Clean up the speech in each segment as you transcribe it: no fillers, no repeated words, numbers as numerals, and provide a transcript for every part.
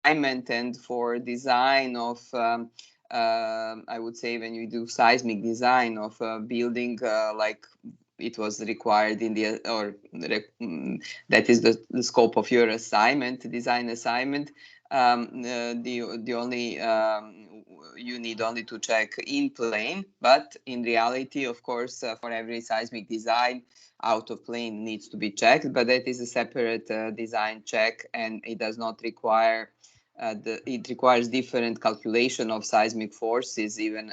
assignment and for design of, I would say, when you do seismic design of a building, like it was required in the, that is the scope of your assignment, design assignment. The only you need only to check in plane, but in reality, of course, for every seismic design, out of plane needs to be checked, but that is a separate design check, and it does not require it requires different calculation of seismic forces even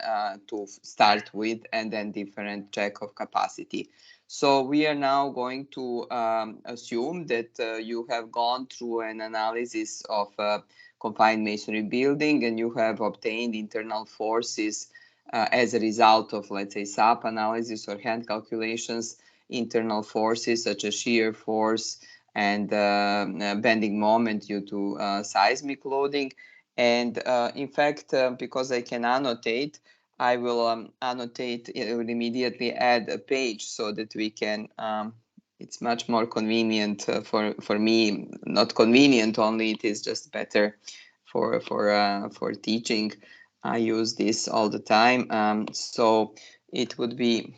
to start with, and then different check of capacity. So we are now going to assume that you have gone through an analysis of confined masonry building, and you have obtained internal forces as a result of, let's say, SAP analysis or hand calculations, internal forces such as shear force and bending moment due to seismic loading. And in fact, because I can annotate, I will annotate, it will immediately add a page so that we can, it's much more convenient for me, not convenient only, it is just better for teaching. I use this all the time. So it would be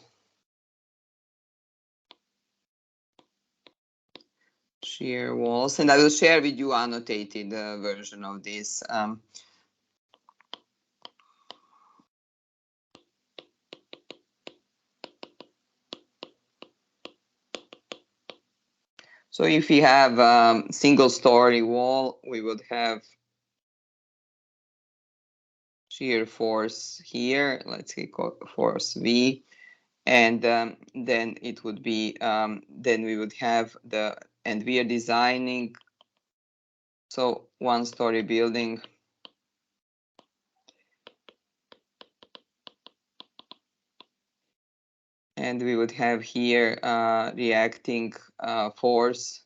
shear walls, and I will share with you annotated version of this. So if we have single story wall, we would have shear force here, let's say force V, and then it would be, then we would have the, and we are designing, so one story building. And we would have here reacting force,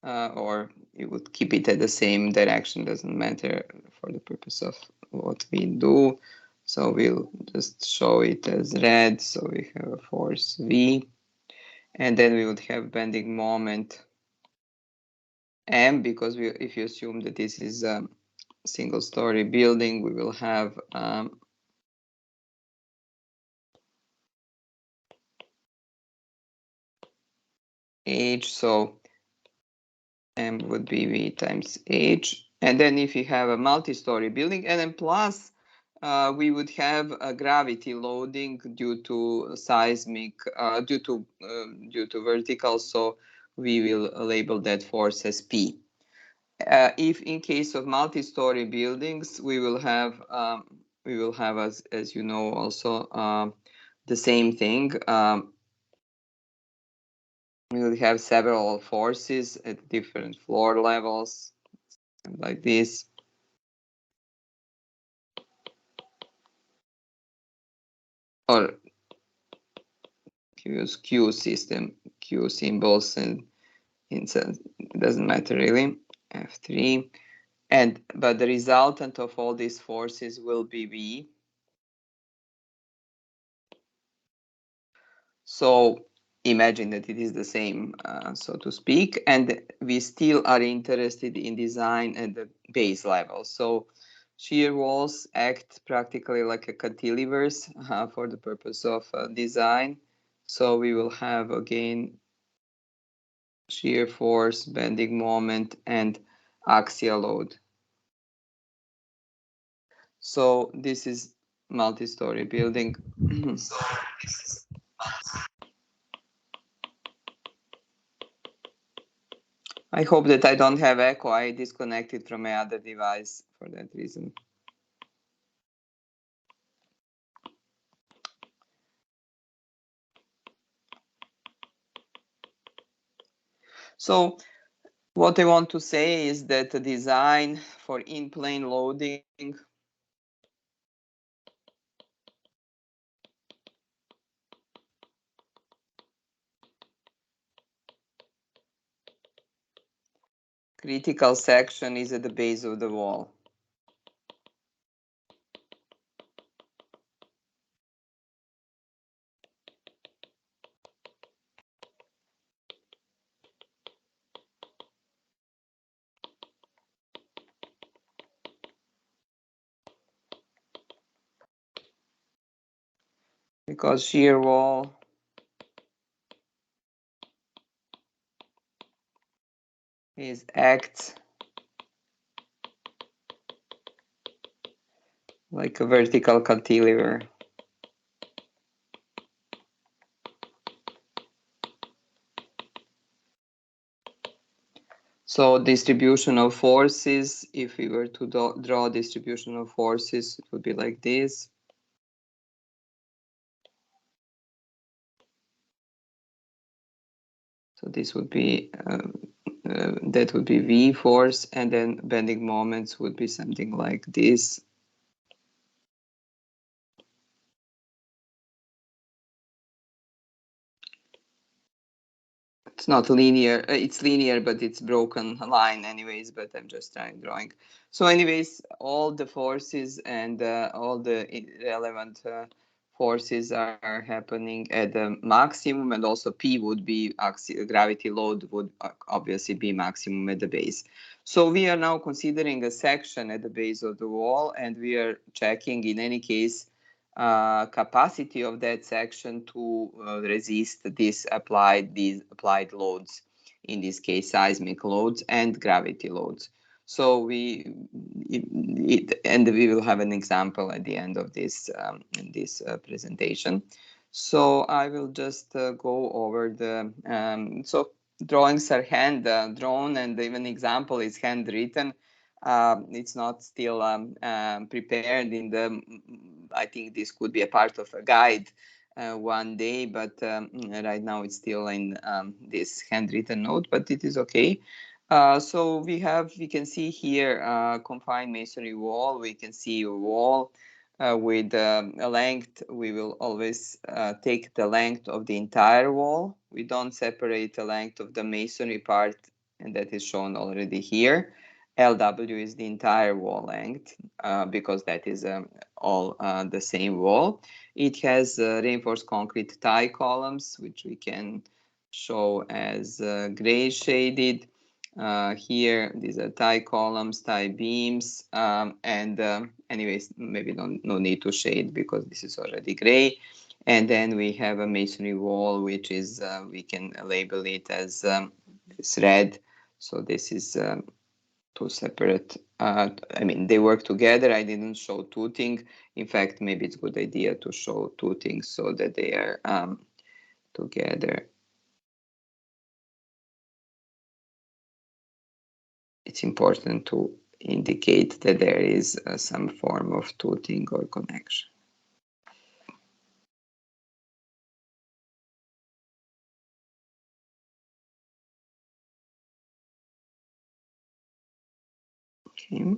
or you would keep it at the same direction, doesn't matter for the purpose of what we do. So we'll just show it as red. So we have a force V, and then we would have bending moment M, because if you assume that this is a single story building, we will have H, so M would be V times H. And then if you have a multi-story building, and then plus we would have a gravity loading due to seismic, due to vertical, so we will label that force as P. If in case of multi-story buildings, we will have as you know also the same thing. We will have several forces at different floor levels, like this. Or use Q system, Q symbols, and it doesn't matter really. F3. But the resultant of all these forces will be V. So imagine that it is the same, so to speak, and we still are interested in design at the base level. So shear walls act practically like a cantilevers for the purpose of design. So we will have again shear force, bending moment, and axial load. So this is multi-story building. I hope that I don't have echo. I disconnected from my other device for that reason. So what I want to say is that the design for in-plane loading critical section is at the base of the wall. because shear wall acts like a vertical cantilever. So distribution of forces, if we were to draw distribution of forces, it would be like this. So this would be, that would be V force, and then bending moments would be something like this. It's not linear, it's linear, but it's broken line anyways, but I'm just trying drawing. So anyways, all the forces and all the relevant forces are happening at the maximum, and also P would be gravity load would obviously be maximum at the base. So we are now considering a section at the base of the wall, and we are checking in any case capacity of that section to resist these applied loads, in this case seismic loads and gravity loads. So and we will have an example at the end of this presentation. So I will just go over the so drawings are hand drawn, and even example is handwritten. It's not still prepared in the, I think this could be a part of a guide one day, but right now it's still in this handwritten note, but it is okay. So we can see here confined masonry wall. We can see a wall with a length. We will always take the length of the entire wall. We don't separate the length of the masonry part, and that is shown already here. LW is the entire wall length because that is all the same wall. It has reinforced concrete tie columns, which we can show as gray shaded. Here, these are tie columns, tie beams, and anyways, maybe no need to shade because this is already gray. And then we have a masonry wall, which is, we can label it as this red. So this is two separate, I mean, they work together. I didn't show toothing. In fact, maybe it's a good idea to show toothing so that they are together. It's important to indicate that there is some form of toothing or connection. Okay.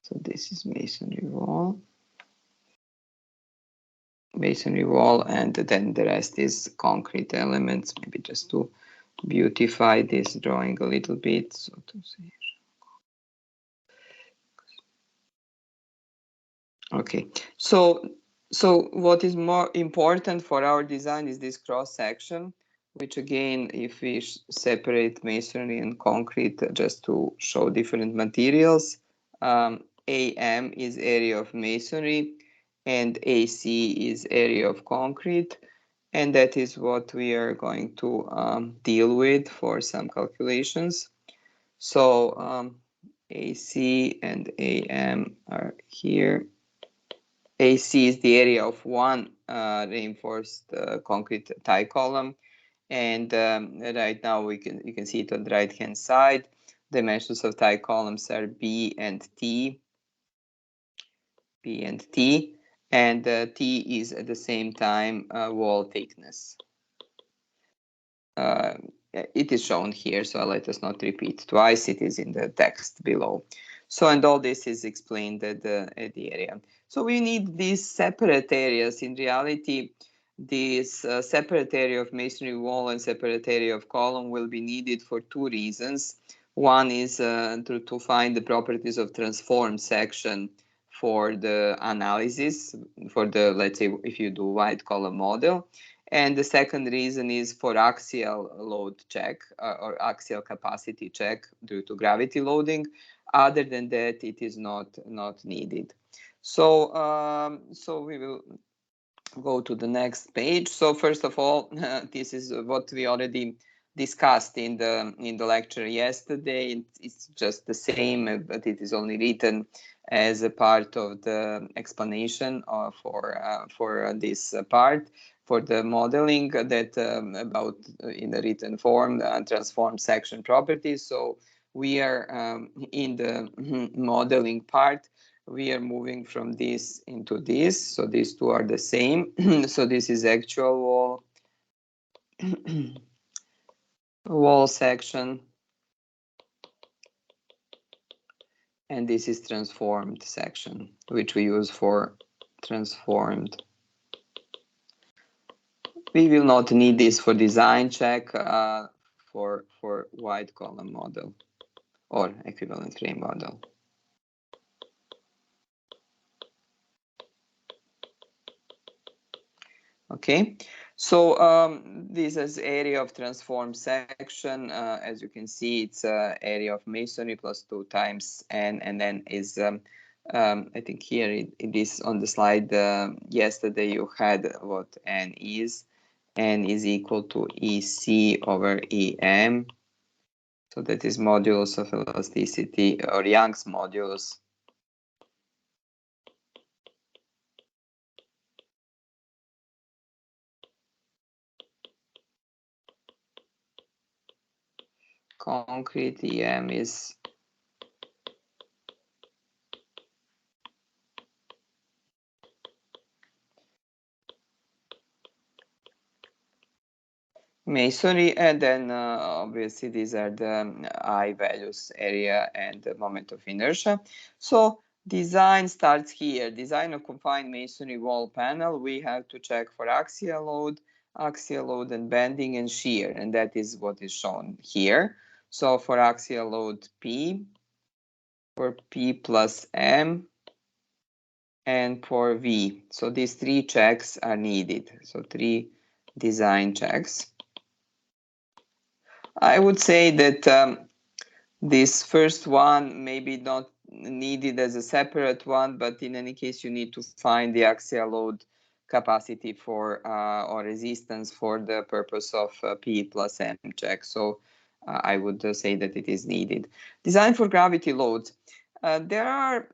So this is masonry wall, and then the rest is concrete elements. Maybe just to beautify this drawing a little bit, so to say. Okay, so what is more important for our design is this cross section, which again, if we separate masonry and concrete just to show different materials, AM is area of masonry and AC is area of concrete, and that is what we are going to deal with for some calculations. So AC and AM are here. AC is the area of one reinforced concrete tie column, and right now you can see it on the right hand side. Dimensions of tie columns are B and T, and T is at the same time wall thickness. It is shown here, so let us not repeat twice. It is in the text below. So, and all this is explained at the area. So we need these separate areas. In reality, this separate area of masonry wall and separate area of column will be needed for two reasons. One is to find the properties of transform section for the analysis, for the, let's say, if you do white column model. And the second reason is for axial load check or axial capacity check due to gravity loading. Other than that, it is not needed. So we will go to the next page. So first of all, this is what we already discussed in the lecture yesterday. It's just the same, but it is only written as a part of the explanation for this part, for the modeling that about in the written form, transform section properties. So we are in the modeling part. We are moving from this into this, so these two are the same. So this is actual wall wall section, and this is transformed section, which we use for transformed. We will not need this for design check for wide column model or equivalent frame model. Okay, so this is area of transform section. As you can see, it's area of masonry plus 2 times n, and then is I think here it is on the slide yesterday you had what n is. N is equal to EC over EM. So that is modulus of elasticity, or Young's modulus. Concrete EM is masonry, and then obviously these are the I values, area and the moment of inertia. So design starts here. Design of confined masonry wall panel. We have to check for axial load and bending and shear, and that is what is shown here. So for axial load P, for P plus M, and for V. So these 3 checks are needed. So 3 design checks. I would say that this first one maybe not needed as a separate one, but in any case you need to find the axial load capacity for or resistance for the purpose of P plus M check. So I would say that it is needed. Design for gravity loads. There are,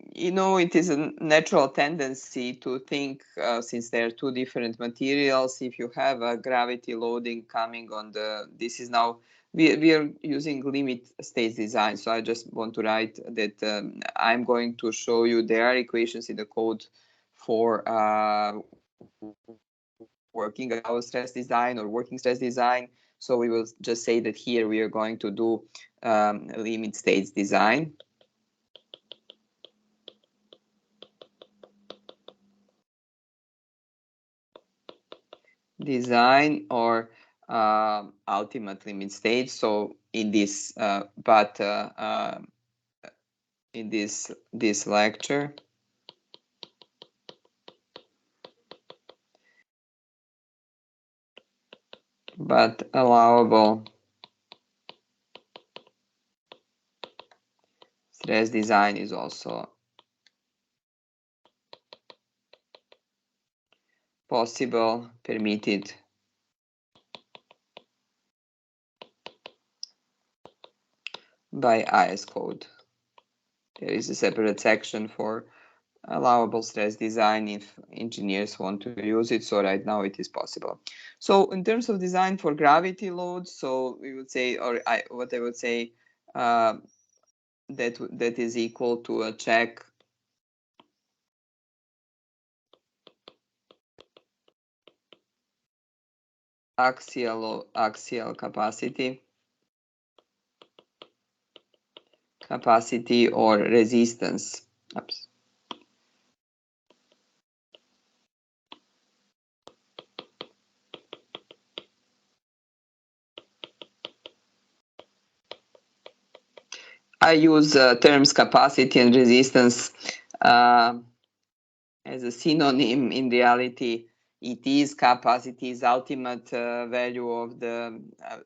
it is a natural tendency to think, since there are 2 different materials, if you have a gravity loading coming on this is now, we are using limit states design. So I just want to write that I'm going to show you there are equations in the code for working hour stress design or working stress design. So we will just say that here we are going to do limit states design. Design or ultimate limit state. So in this, in this lecture, but allowable stress design is also possible, permitted by IS code. There is a separate section for allowable stress design if engineers want to use it. So right now it is possible. So in terms of design for gravity loads, so we would say, what I would say, that is equal to a check axial capacity or resistance. Oops. I use terms capacity and resistance as a synonym. In reality, it is capacity is ultimate value of the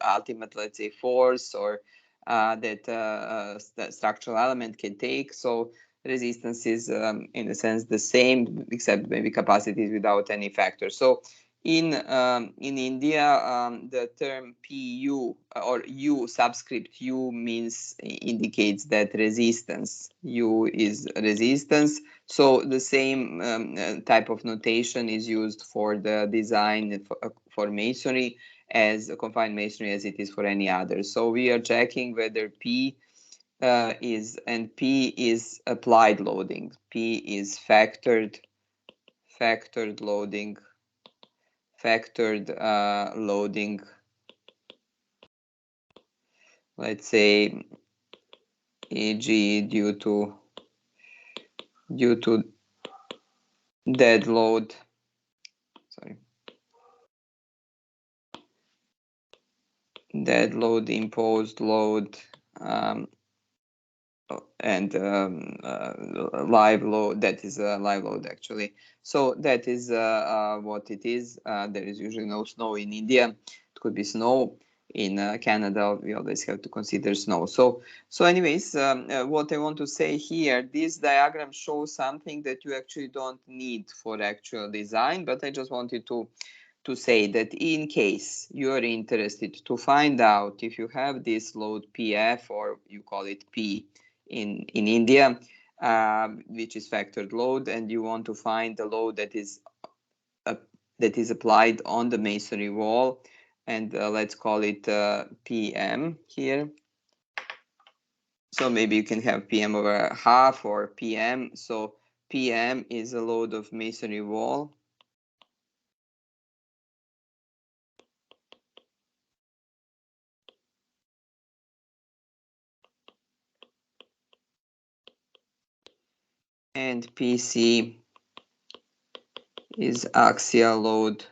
ultimate, let's say, force or that the structural element can take. So resistance is in a sense the same, except maybe capacities without any factor. So in India, the term PU or U subscript U indicates that resistance. U is resistance. So the same type of notation is used for the design for masonry as confined masonry as it is for any other. So we are checking whether P is applied loading. P is factored loading, loading. Let's say, e.g. due to dead load. Sorry. Dead load, imposed load, and live load. That is a live load actually. So that is what it is. There is usually no snow in India. It could be snow in Canada. We always have to consider snow. So anyways, what I want to say here, this diagram shows something that you actually don't need for actual design, but I just wanted to say that in case you are interested to find out if you have this load PF, or you call it P in India, which is factored load, and you want to find the load that is applied on the masonry wall, and let's call it PM here. So maybe you can have PM over half or PM. So PM is a load of masonry wall. And PC is axial load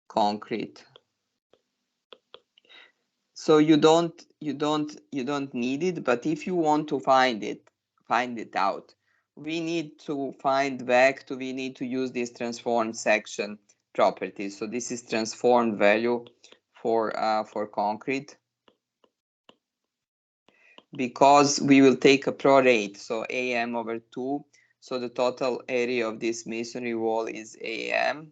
concrete. So you don't need it, but if you want to find it out, we need to we need to use this transformed section properties. So this is transformed value for concrete, because we will take a prorate, so AM over 2. So the total area of this masonry wall is AM,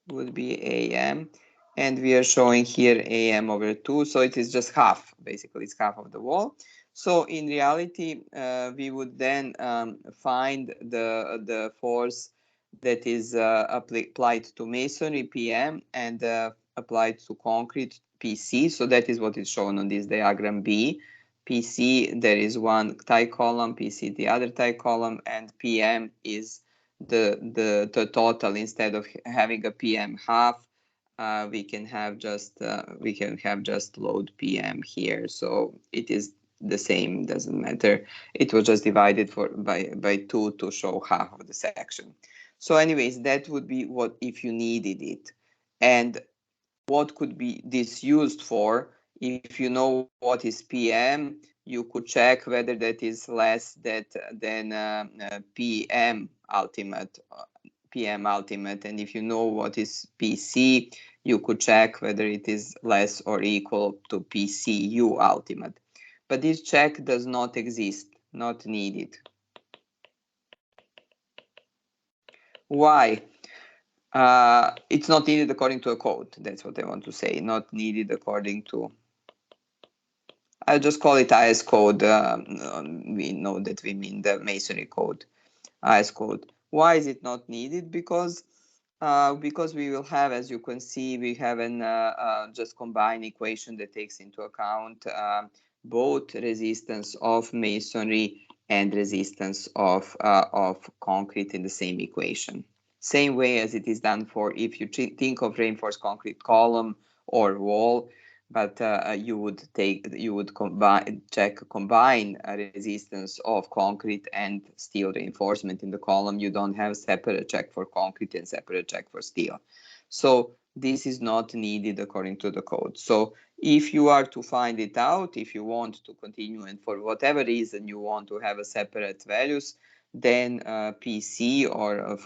would be AM, and we are showing here AM over 2, so it is just half, basically it's half of the wall. So in reality, we would then find the force that is applied to masonry, PM, and applied to concrete, PC. So that is what is shown on this diagram B. PC, there is one tie column, PC the other tie column, and PM is the total. Instead of having a PM half, we can have just load PM here. So it is the same, doesn't matter. It was just divided by 2 to show half of the section. So anyways, that would be what if you needed it. And what could be this used for? If you know what is PM, you could check whether that is less than PM ultimate. And if you know what is PC, you could check whether it is less or equal to PCU ultimate. But this check does not exist, not needed. Why? It's not needed according to a code. That's what I want to say. Not needed according to, I'll just call it IS code. We know that we mean the masonry code, IS code. Why is it not needed? Because we will have, as you can see, we have an just combined equation that takes into account both resistance of masonry and resistance of concrete in the same equation. Same way as it is done for if you think of reinforced concrete column or wall, but you would combine a resistance of concrete and steel reinforcement in the column. You don't have separate check for concrete and separate check for steel. So this is not needed according to the code. So if you are to find it out, if you want to continue and for whatever reason you want to have a separate values, then PC or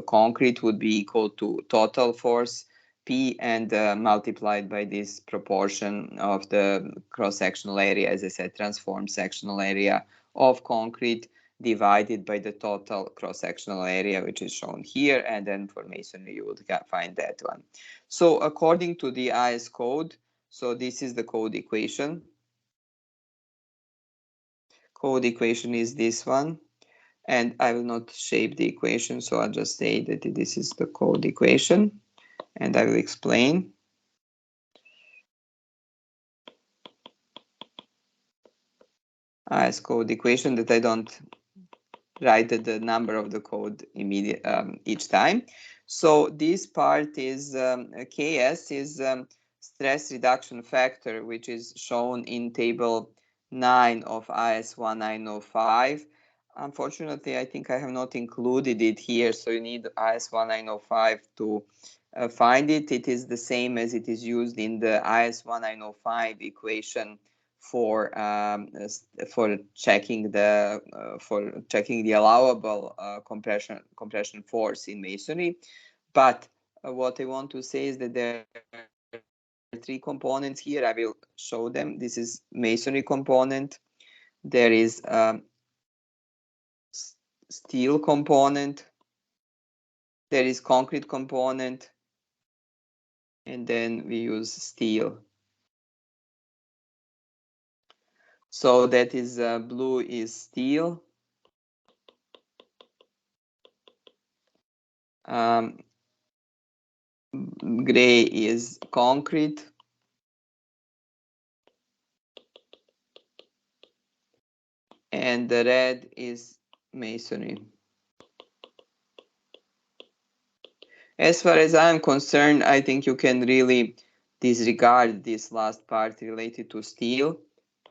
concrete would be equal to total force P and multiplied by this proportion of the cross-sectional area, as I said, transformed sectional area of concrete divided by the total cross-sectional area, which is shown here, and then for masonry you would find that one. So according to the IS code, so this is the code equation. Code equation is this one, and I will not shape the equation, so I'll just say that this is the code equation, and I will explain. IS code equation that I don't write the number of the code each time. So this part is KS is stress reduction factor, which is shown in table 9 of IS 1905. Unfortunately, I think I have not included it here, so you need IS 1905 to find it. It is the same as it is used in the IS 1905 equation for checking the allowable compression force in masonry. But what I want to say is that there are three components here. I will show them. This is masonry component. There is steel component. There is concrete component, and then we use steel. So that is blue is steel. Gray is concrete. And the red is masonry. As far as I'm concerned, I think you can really disregard this last part related to steel.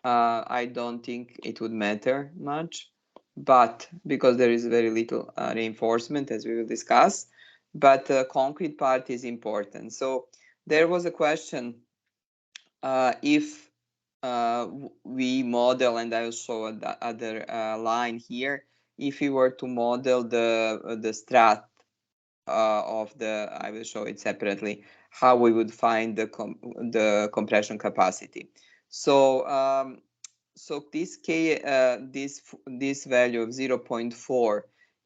I don't think it would matter much, but because there is very little reinforcement, as we will discuss, but the concrete part is important. So there was a question if we model, and I will show the other line here, if we were to model the strat of the, I will show it separately, how we would find the compression capacity. So so this this value of 0.4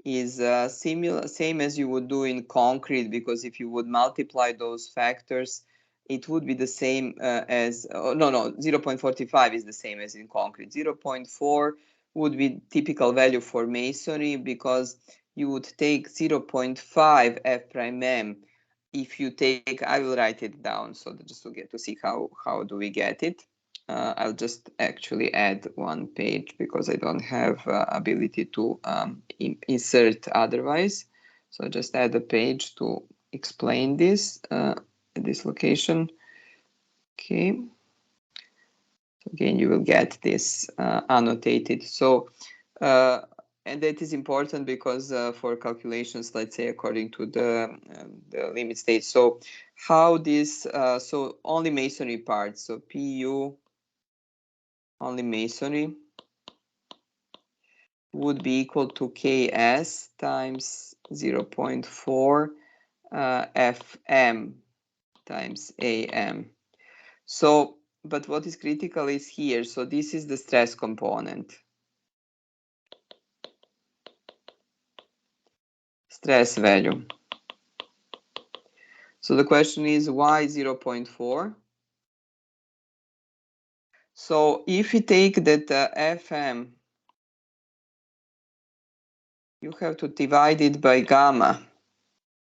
is same as you would do in concrete, because if you would multiply those factors, it would be the same as no 0.45 is the same as in concrete. 0.4 would be typical value for masonry, because you would take 0.5 f prime m. If you take, I will write it down so that just to get to see how do we get it. I'll just actually add one page because I don't have ability to insert otherwise. So just add a page to explain this at this location. Okay. So again, you will get this annotated. So and that is important because for calculations, let's say according to the limit state. So how this, so only masonry parts, so PU only masonry would be equal to Ks times 0.4 Fm times Am. So, but what is critical is here. So this is the stress component. Stress value. So the question is why 0.4? So if you take that Fm, you have to divide it by gamma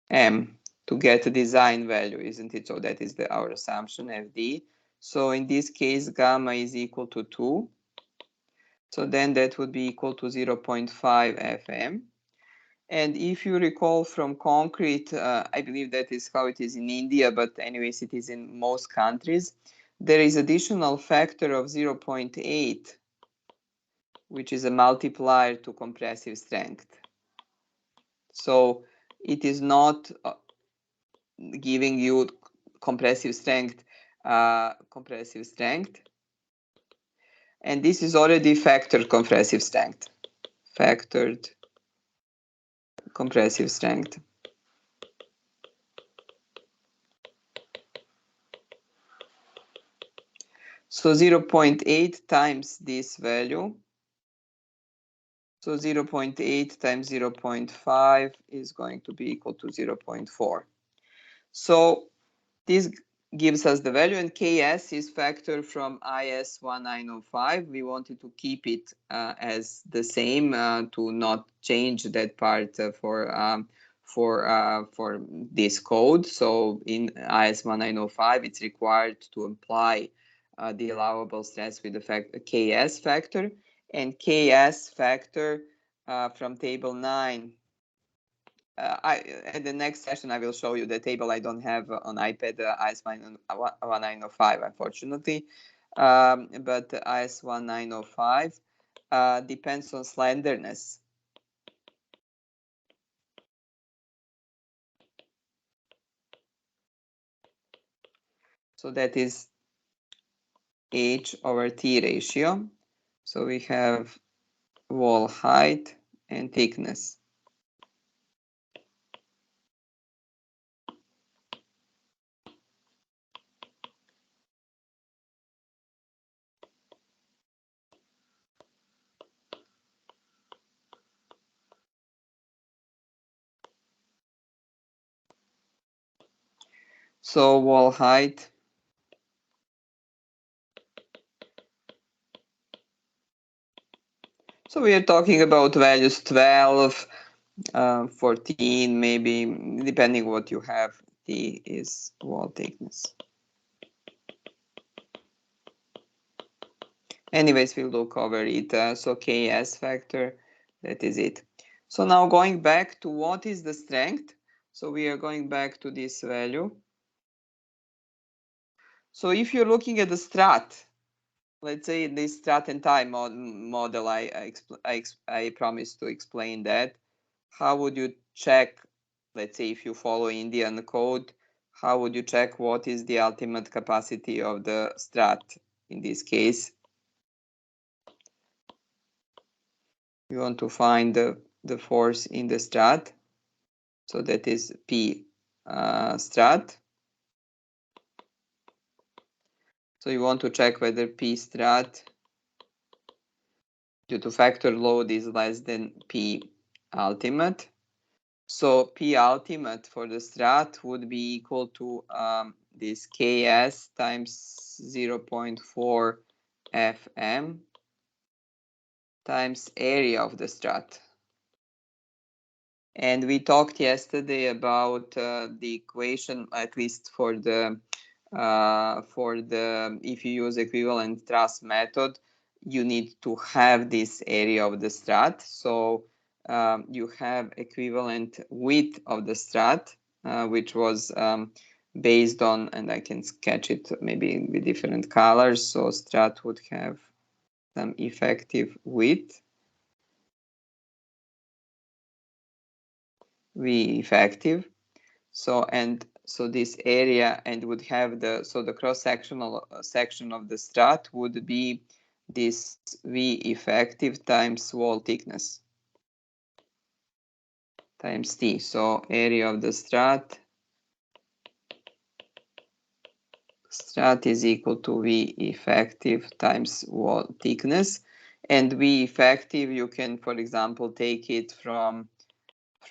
m to get a design value, isn't it? So that is our assumption, Fd. So in this case, gamma is equal to 2. So then that would be equal to 0.5 Fm. And if you recall from concrete, I believe that is how it is in India, but anyways, it is in most countries. There is additional factor of 0.8, which is a multiplier to compressive strength. So it is not giving you compressive strength, and this is already factored compressive strength, factored compressive strength. So 0.8 times this value. So 0.8 times 0.5 is going to be equal to 0.4. So this gives us the value, and Ks is factor from IS 1905. We wanted to keep it as the same to not change that part for this code. So in IS 1905, it's required to apply the allowable stress with the Ks factor, and Ks factor from table 9. At the next session, I will show you the table. I don't have on iPad IS 1905, unfortunately. But IS 1905 depends on slenderness. So that is H over T ratio. So we have wall height and thickness. So wall height So we are talking about values 12, 14, maybe, depending what you have. T is wall thickness. Anyways, we will cover it. So Ks factor, that is it. So now going back to what is the strength. So we are going back to this value. So if you're looking at the strat, let's say this strat and tie model, I promised to explain that. How would you check, let's say if you follow Indian code, how would you check what is the ultimate capacity of the strat in this case? You want to find the force in the strat. So that is P strat. So you want to check whether P strat due to factor load is less than P ultimate. So P ultimate for the strat would be equal to this Ks times 0.4 Fm times area of the strat. And we talked yesterday about the equation, at least for the if you use equivalent truss method, you need to have this area of the strat. So you have equivalent width of the strat, which was based on, and I can sketch it maybe with different colors. So strat would have some effective width, V effective. So this area, and would have the cross-sectional section of the strat would be this V effective times wall thickness times T. So area of the strat is equal to V effective times wall thickness. And V effective, you can, for example, take it from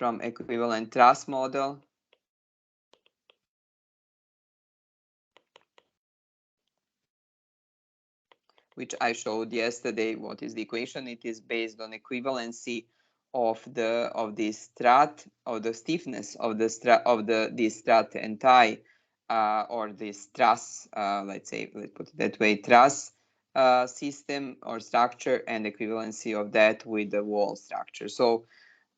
equivalent truss model. Which I showed yesterday. What is the equation? It is based on equivalency of the strat, of the stiffness of the strat of this strat and tie, or this truss. Let's put it that way: truss system or structure, and equivalency of that with the wall structure. So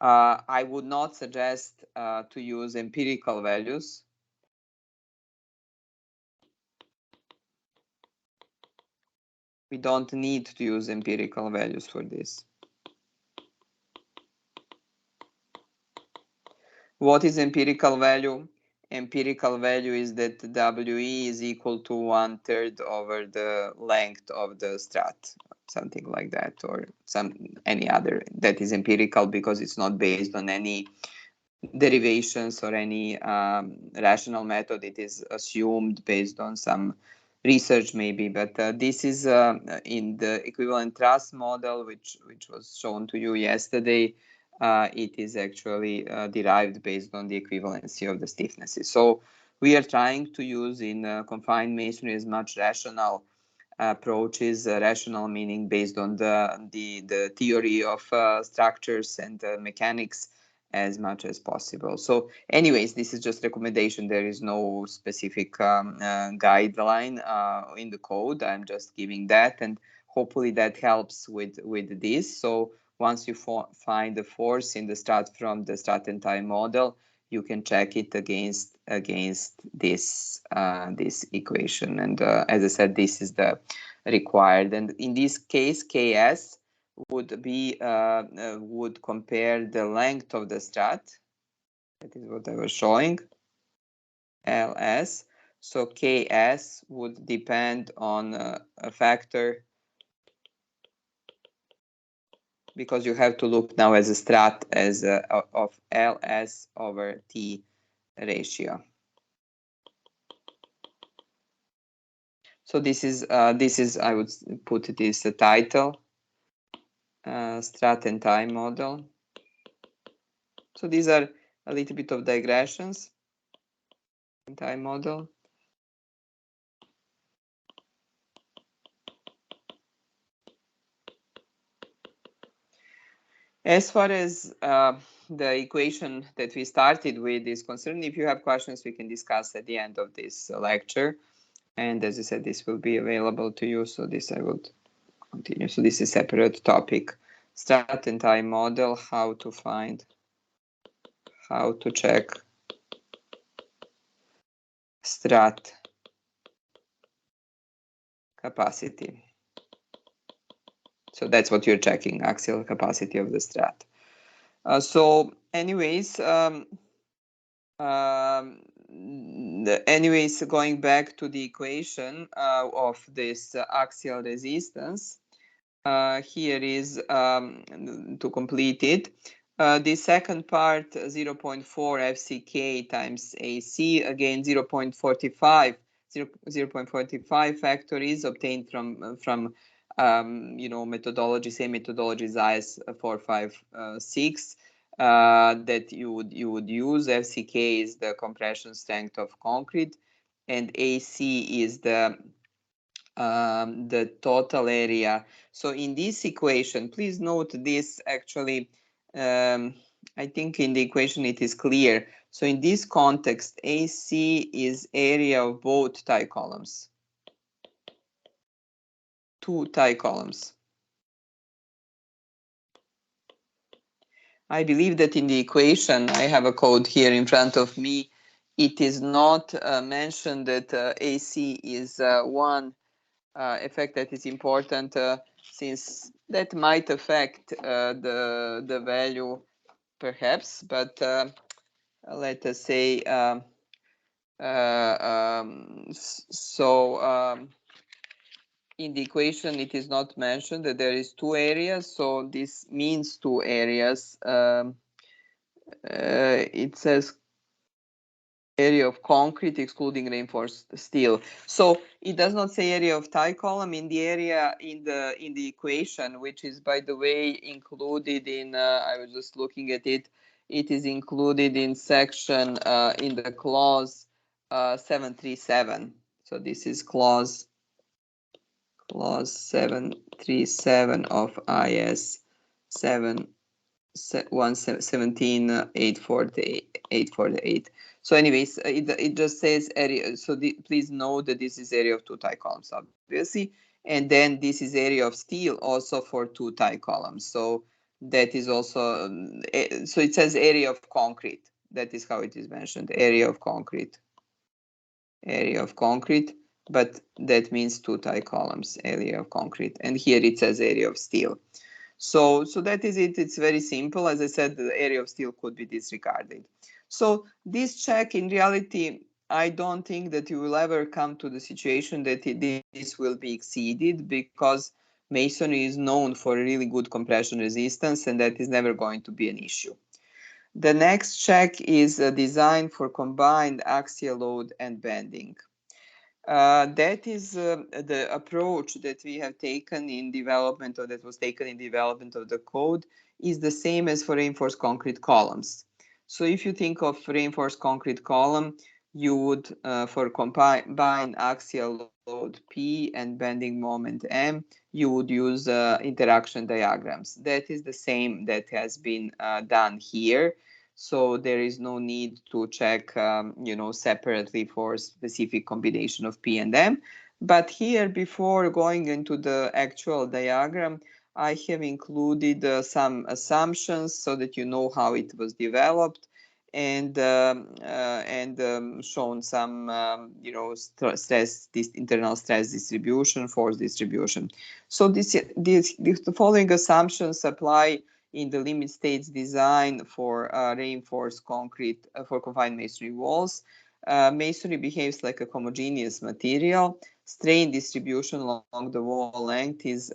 I would not suggest to use empirical values. We don't need to use empirical values for this. What is empirical value? Empirical value is that WE is equal to 1/3 over the length of the strat, something like that, or any other. That is empirical because it's not based on any derivations or any rational method. It is assumed based on some research maybe, but this is in the equivalent truss model, which was shown to you yesterday. It is actually derived based on the equivalency of the stiffnesses. So we are trying to use in confined masonry as much rational approaches, rational meaning based on the theory of structures and mechanics as much as possible. So anyways, this is just recommendation. There is no specific guideline in the code. I'm just giving that, and hopefully that helps with this. So once you find the force in the strut from the strut and tie model, you can check it against this this equation. And as I said, this is the required. And in this case, KS would be would compare the length of the strut. That is what I was showing. LS. So KS would depend on a factor, because you have to look now as a strut as of LS over T ratio. So this is I would put it as a title, strut and tie model. So these are a little bit of digressions. Tie model. As far as the equation that we started with is concerned, if you have questions, we can discuss at the end of this lecture. And as I said, this will be available to you. So this I will continue. So this is a separate topic. Strut and tie model, how to find, how to check strut capacity. So that's what you're checking, axial capacity of the strut. So anyways, anyways, going back to the equation of this axial resistance, here is to complete it. The second part, 0.4 FCK times AC, again 0.45. 0.45 factor is obtained from methodology, same methodology as IS 456 that you would use. FCK is the compression strength of concrete, and AC is the total area. So in this equation, please note this actually, I think in the equation it is clear. So in this context, AC is area of both tie columns. Two tie columns. I believe that in the equation, I have a code here in front of me, it is not mentioned that AC is one effect that is important, since that might affect the value perhaps, but let us say in the equation it is not mentioned that there is two areas, so this means two areas. It says area of concrete excluding reinforced steel. So it does not say area of tie column in the area in the equation, which is, by the way, included in I was just looking at it. It is included in section in the clause 737. So this is clause 737 of IS 848. So anyways, it just says area. So please know that this is area of two tie columns, obviously. And then this is area of steel also for two tie columns. So that is also, so it says area of concrete. That is how it is mentioned, area of concrete. Area of concrete, but that means two tie columns, area of concrete. And here it says area of steel. So that is it. It's very simple. As I said, the area of steel could be disregarded. So this check, in reality, I don't think that you will ever come to the situation that this will be exceeded, because masonry is known for really good compression resistance, and that is never going to be an issue. The next check is a design for combined axial load and bending. That is the approach that we have taken in development, or that was taken in development of the code, is the same as for reinforced concrete columns. So if you think of reinforced concrete column, you would, for combined axial load P and bending moment M, you would use interaction diagrams. That is the same that has been done here. So there is no need to check, separately for specific combination of P and M. But here, before going into the actual diagram, I have included some assumptions so that you know how it was developed, and shown some internal stress distribution, force distribution. So the following assumptions apply in the limit states design for reinforced concrete for confined masonry walls. Masonry behaves like a homogeneous material. Strain distribution along the wall length is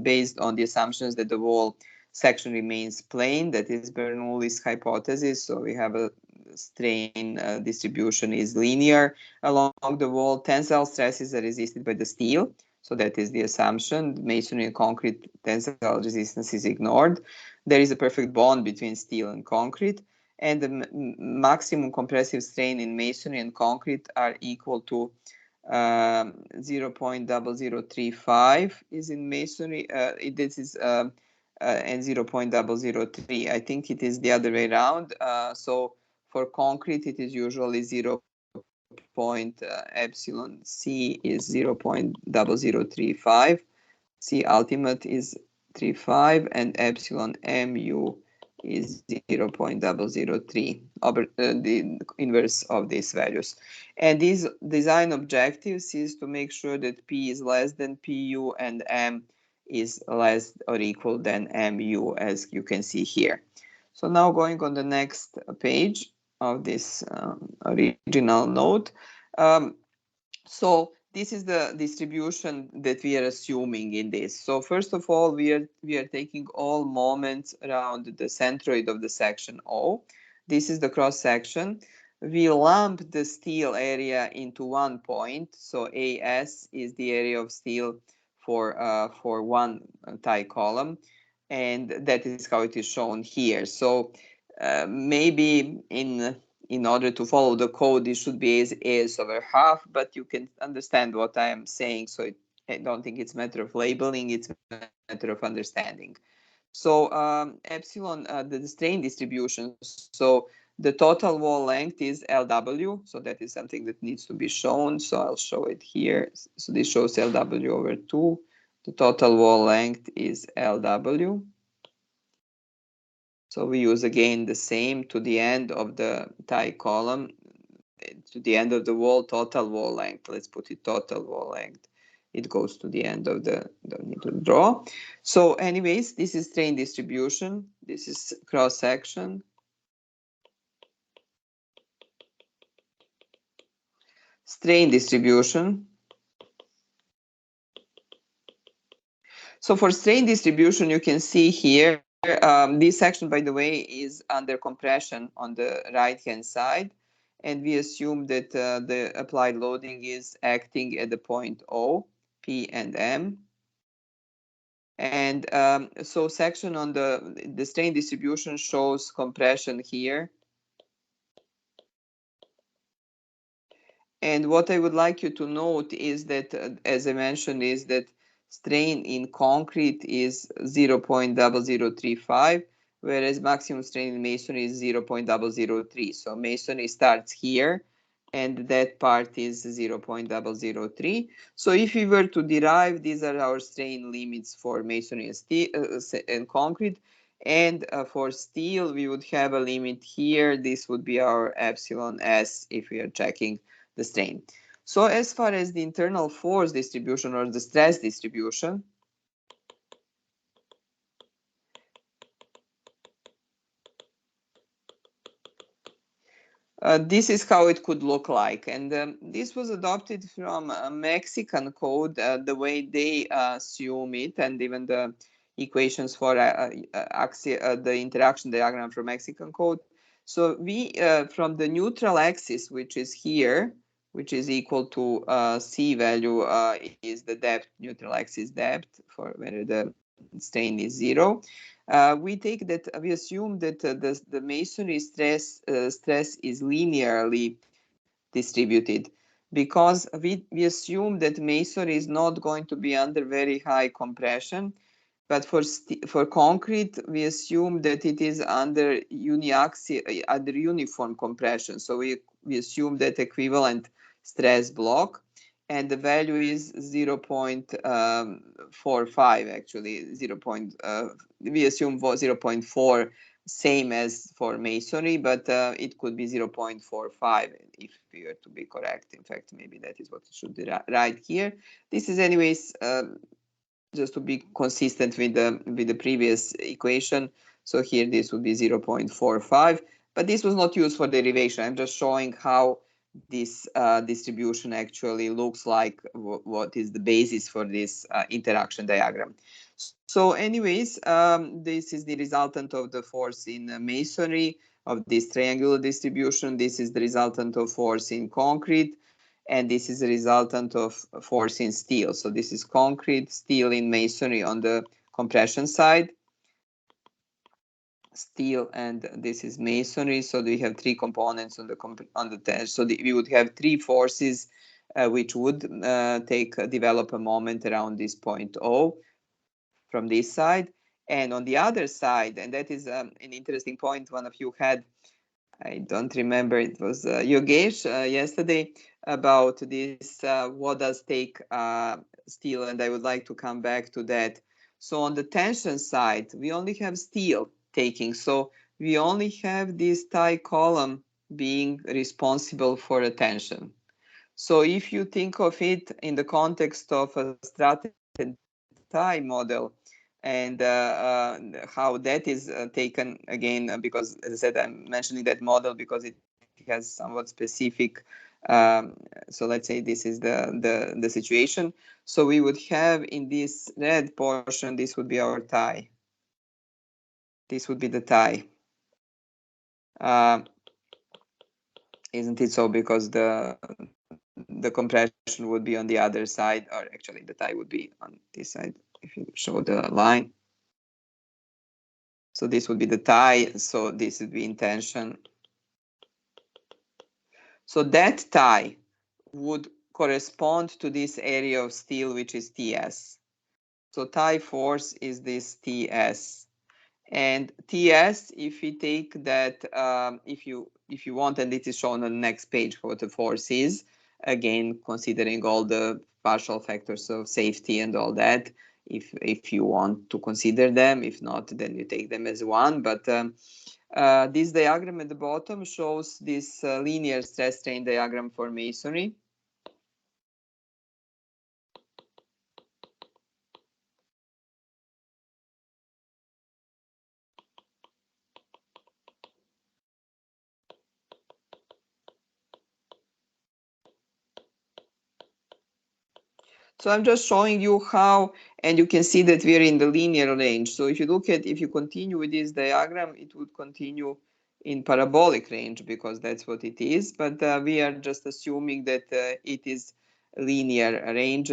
based on the assumptions that the wall section remains plane. That is Bernoulli's hypothesis. So we have a strain distribution is linear along the wall. Tensile stresses are resisted by the steel. So that is the assumption. Masonry and concrete tensile resistance is ignored. There is a perfect bond between steel and concrete, and the maximum compressive strain in masonry and concrete are equal to 0.0035 is in masonry. This is and 0.003. I think it is the other way around. So for concrete, it is usually 0. Epsilon C is 0.0035. C ultimate is 35, and epsilon mu is 0.003, the inverse of these values. And these design objectives is to make sure that P is less than Pu and M is less or equal than Mu, as you can see here. So now going on the next page of this original note. So this is the distribution that we are assuming in this. So first of all, we are taking all moments around the centroid of the section O. This is the cross section. We lump the steel area into one point. So AS is the area of steel for one tie column, and that is how it is shown here. So maybe in order to follow the code, it should be as over half, but you can understand what I am saying. So I don't think it's a matter of labeling, it's a matter of understanding. So epsilon, the strain distribution, so the total wall length is LW, so that is something that needs to be shown. So I'll show it here. So this shows LW over 2. The total wall length is LW. So we use again the same to the end of the tie column, to the end of the wall, total wall length. Let's put it total wall length. It goes to the end of the, don't need to draw. So anyways, this is strain distribution. This is cross section. Strain distribution. So for strain distribution, you can see here, this section, by the way, is under compression on the right-hand side. And we assume that the applied loading is acting at the point O, P and M. And so section on the strain distribution shows compression here. And what I would like you to note is that, as I mentioned, is that strain in concrete is 0.0035, whereas maximum strain in masonry is 0.003. So masonry starts here, and that part is 0.003. So if we were to derive, these are our strain limits for masonry and steel and concrete. And for steel, we would have a limit here. This would be our epsilon S if we are checking the strain. So as far as the internal force distribution or the stress distribution, this is how it could look like. And this was adopted from a Mexican code, the way they assume it, and even the equations for the interaction diagram from Mexican code. So we, from the neutral axis, which is here, which is equal to C value is the depth, neutral axis depth, for where the strain is 0. We assume that the masonry stress is linearly distributed, because we assume that masonry is not going to be under very high compression, but for concrete we assume that it is under uniform compression. So we assume that equivalent stress block, and the value is 0.45 actually. We assume 0.4, same as for masonry, but it could be 0.45 if we are to be correct. In fact, maybe that is what it should be right here. This is anyways just to be consistent with the previous equation. So here this would be 0.45, but this was not used for derivation. I'm just showing how this distribution actually looks like, what is the basis for this interaction diagram. So anyways, this is the resultant of the force in masonry, of this triangular distribution. This is the resultant of force in concrete, and this is a resultant of force in steel. So this is concrete, steel in masonry on the compression side, steel, and this is masonry. So we have three components on the test. So we would have three forces which would develop a moment around this point O from this side. And on the other side, and that is an interesting point one of you had, I don't remember, it was Yogesh yesterday, about this, what does take steel, and I would like to come back to that. So on the tension side, we only have steel taking, so we only have this tie column being responsible for a tension. So if you think of it in the context of a strategy tie model, and how that is taken again, because as I said, I'm mentioning that model because it has somewhat specific. So let's say this is the situation. So we would have in this red portion, this would be our tie. This would be the tie. Isn't it so? Because the compression would be on the other side, or actually the tie would be on this side if you show the line. So this would be the tie, so this would be in tension. So that tie would correspond to this area of steel, which is TS. So tie force is this TS. And TS, if we take that, if you want, and it is shown on the next page what the force is, again, considering all the partial factors of safety and all that, if you want to consider them. If not, then you take them as one. But this diagram at the bottom shows this linear stress strain diagram for masonry. So I'm just showing you how, and you can see that we're in the linear range. So if you continue with this diagram, it would continue in parabolic range, because that's what it is. But we are just assuming that it is linear range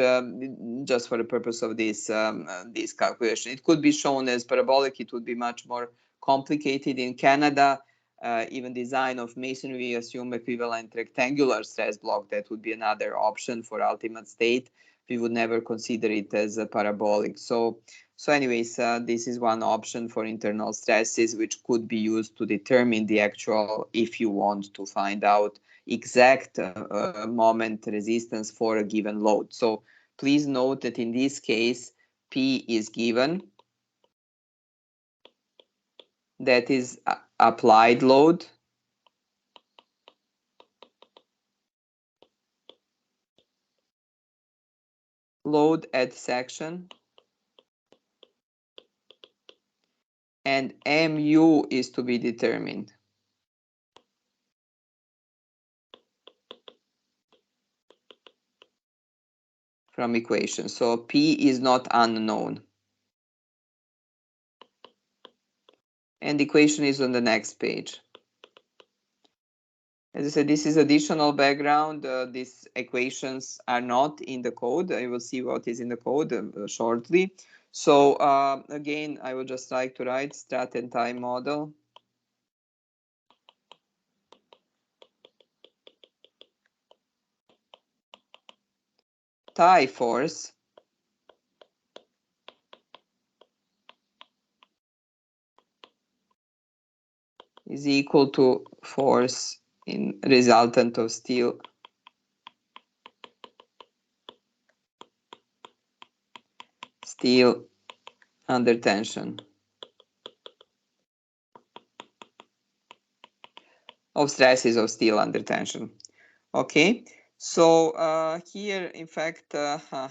just for the purpose of this calculation. It could be shown as parabolic. It would be much more complicated. In Canada, even design of masonry, we assume equivalent rectangular stress block. That would be another option for ultimate state. We would never consider it as a parabolic. So anyways, this is one option for internal stresses, which could be used to determine the actual, if you want to find out exact moment resistance for a given load. So please note that in this case, P is given. That is applied load. Load at section. And mu is to be determined from equation. So P is not unknown. And the equation is on the next page. As I said, this is additional background. These equations are not in the code. I will see what is in the code shortly. So again, I would just like to write strat and time model. Tie force is equal to force in resultant of steel under tension of stresses of steel under tension. Okay, so here, in fact, I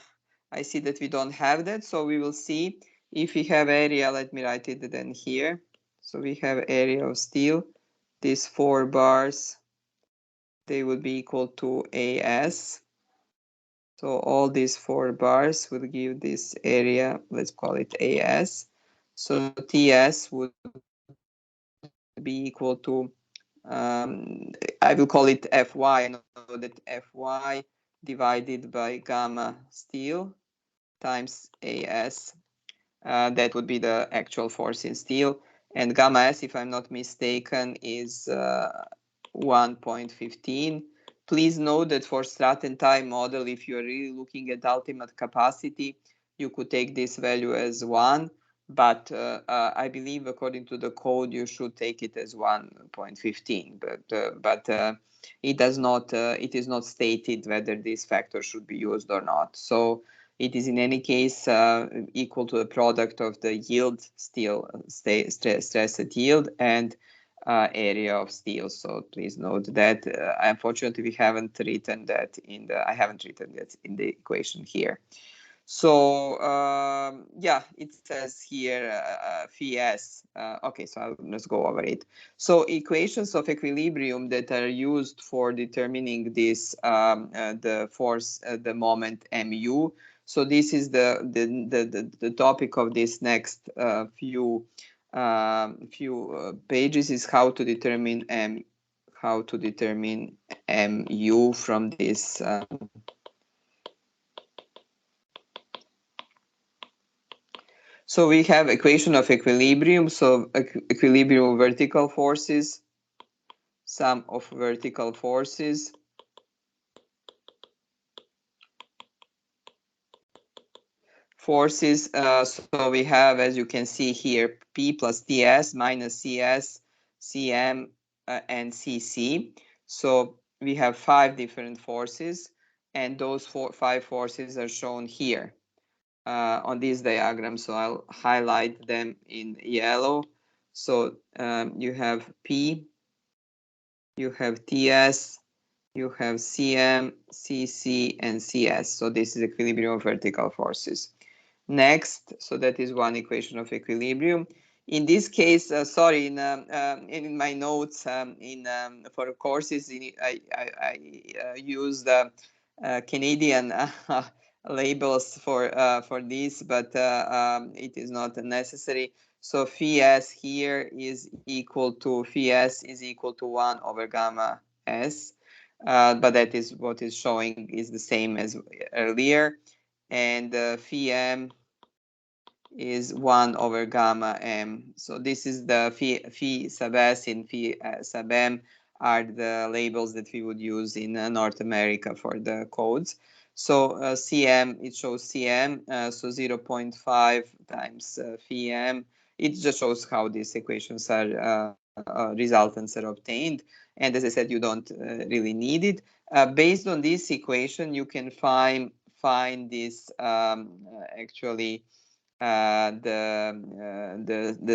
see that we don't have that, so we will see if we have area. Let me write it then here. So we have area of steel. These 4 bars, they would be equal to AS. So all these 4 bars will give this area, let's call it AS. So TS would be equal to, I will call it Fy. I know that Fy divided by gamma steel times AS. That would be the actual force in steel. And gamma S, if I'm not mistaken, is 1.15. Please note that for strat and time model, if you're really looking at ultimate capacity, you could take this value as 1. But I believe according to the code, you should take it as 1.15. But it does not. It is not stated whether this factor should be used or not. So it is in any case equal to the product of the yield steel stress at yield and area of steel. So please note that unfortunately we haven't written that in the equation here. So yeah, it says here phi s. Okay, so let's go over it. So equations of equilibrium that are used for determining this the force, the moment mu. So this is the topic of this next few pages is how to determine mu from this. So we have equation of equilibrium. So equilibrium of vertical forces, sum of vertical forces. Forces, so we have, as you can see here, P plus TS minus CS, CM, and CC. So we have 5 different forces, and those 5 forces are shown here on this diagram. So I'll highlight them in yellow. So you have P, you have TS, you have CM, CC, and CS. So this is equilibrium of vertical forces. Next, so that is one equation of equilibrium. In this case, sorry, in my notes for courses, I use the Canadian labels for this, but it is not necessary. So phi s here is equal to 1 over gamma s, but that is what is showing is the same as earlier. And phi m is 1 over gamma m. So this is the phi sub s and phi sub m are the labels that we would use in North America for the codes. So cm, it shows cm, so 0.5 times phi m. It just shows how these equations are resultants are obtained. And as I said, you don't really need it. Based on this equation, you can find this actually the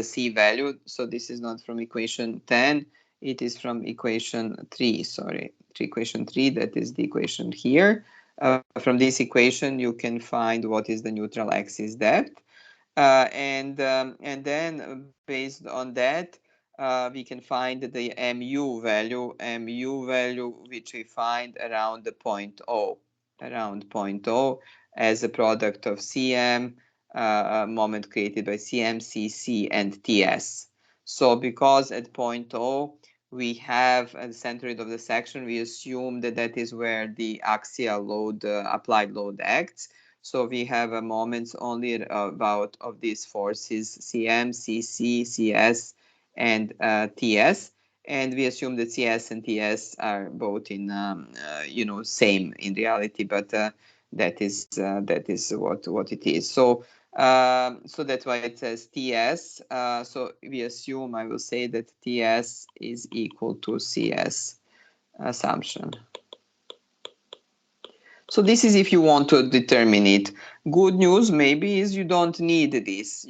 C value. So this is not from equation 10, it is from equation 3, sorry, equation 3, that is the equation here. From this equation, you can find what is the neutral axis depth. And then based on that, we can find the mu value, which we find around the point O, as a product of Cm, moment created by Cm, Cc, and Ts. So because at point O, we have at the centroid of the section, we assume that that is where the axial load, applied load acts. So we have moments only about of these forces CM, CC, CS, and TS. And we assume that CS and TS are both in, same in reality, but that is what it is. So that's why it says TS. So we assume, I will say that TS is equal to CS assumption. So this is if you want to determine it. Good news maybe is you don't need this.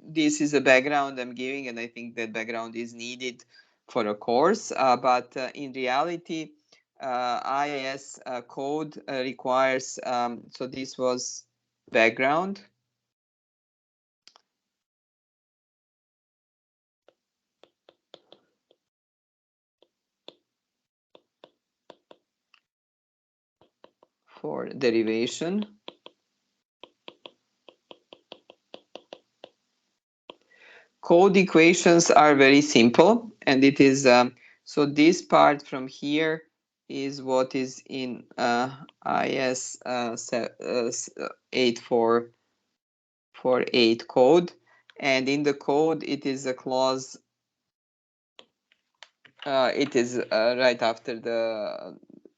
This is a background I'm giving, and I think that background is needed for a course. But in reality, IIS code requires, so this was background. For derivation. Code equations are very simple, and it is, so this part from here is what is in IS 8448 code, and in the code it is a clause, it is right after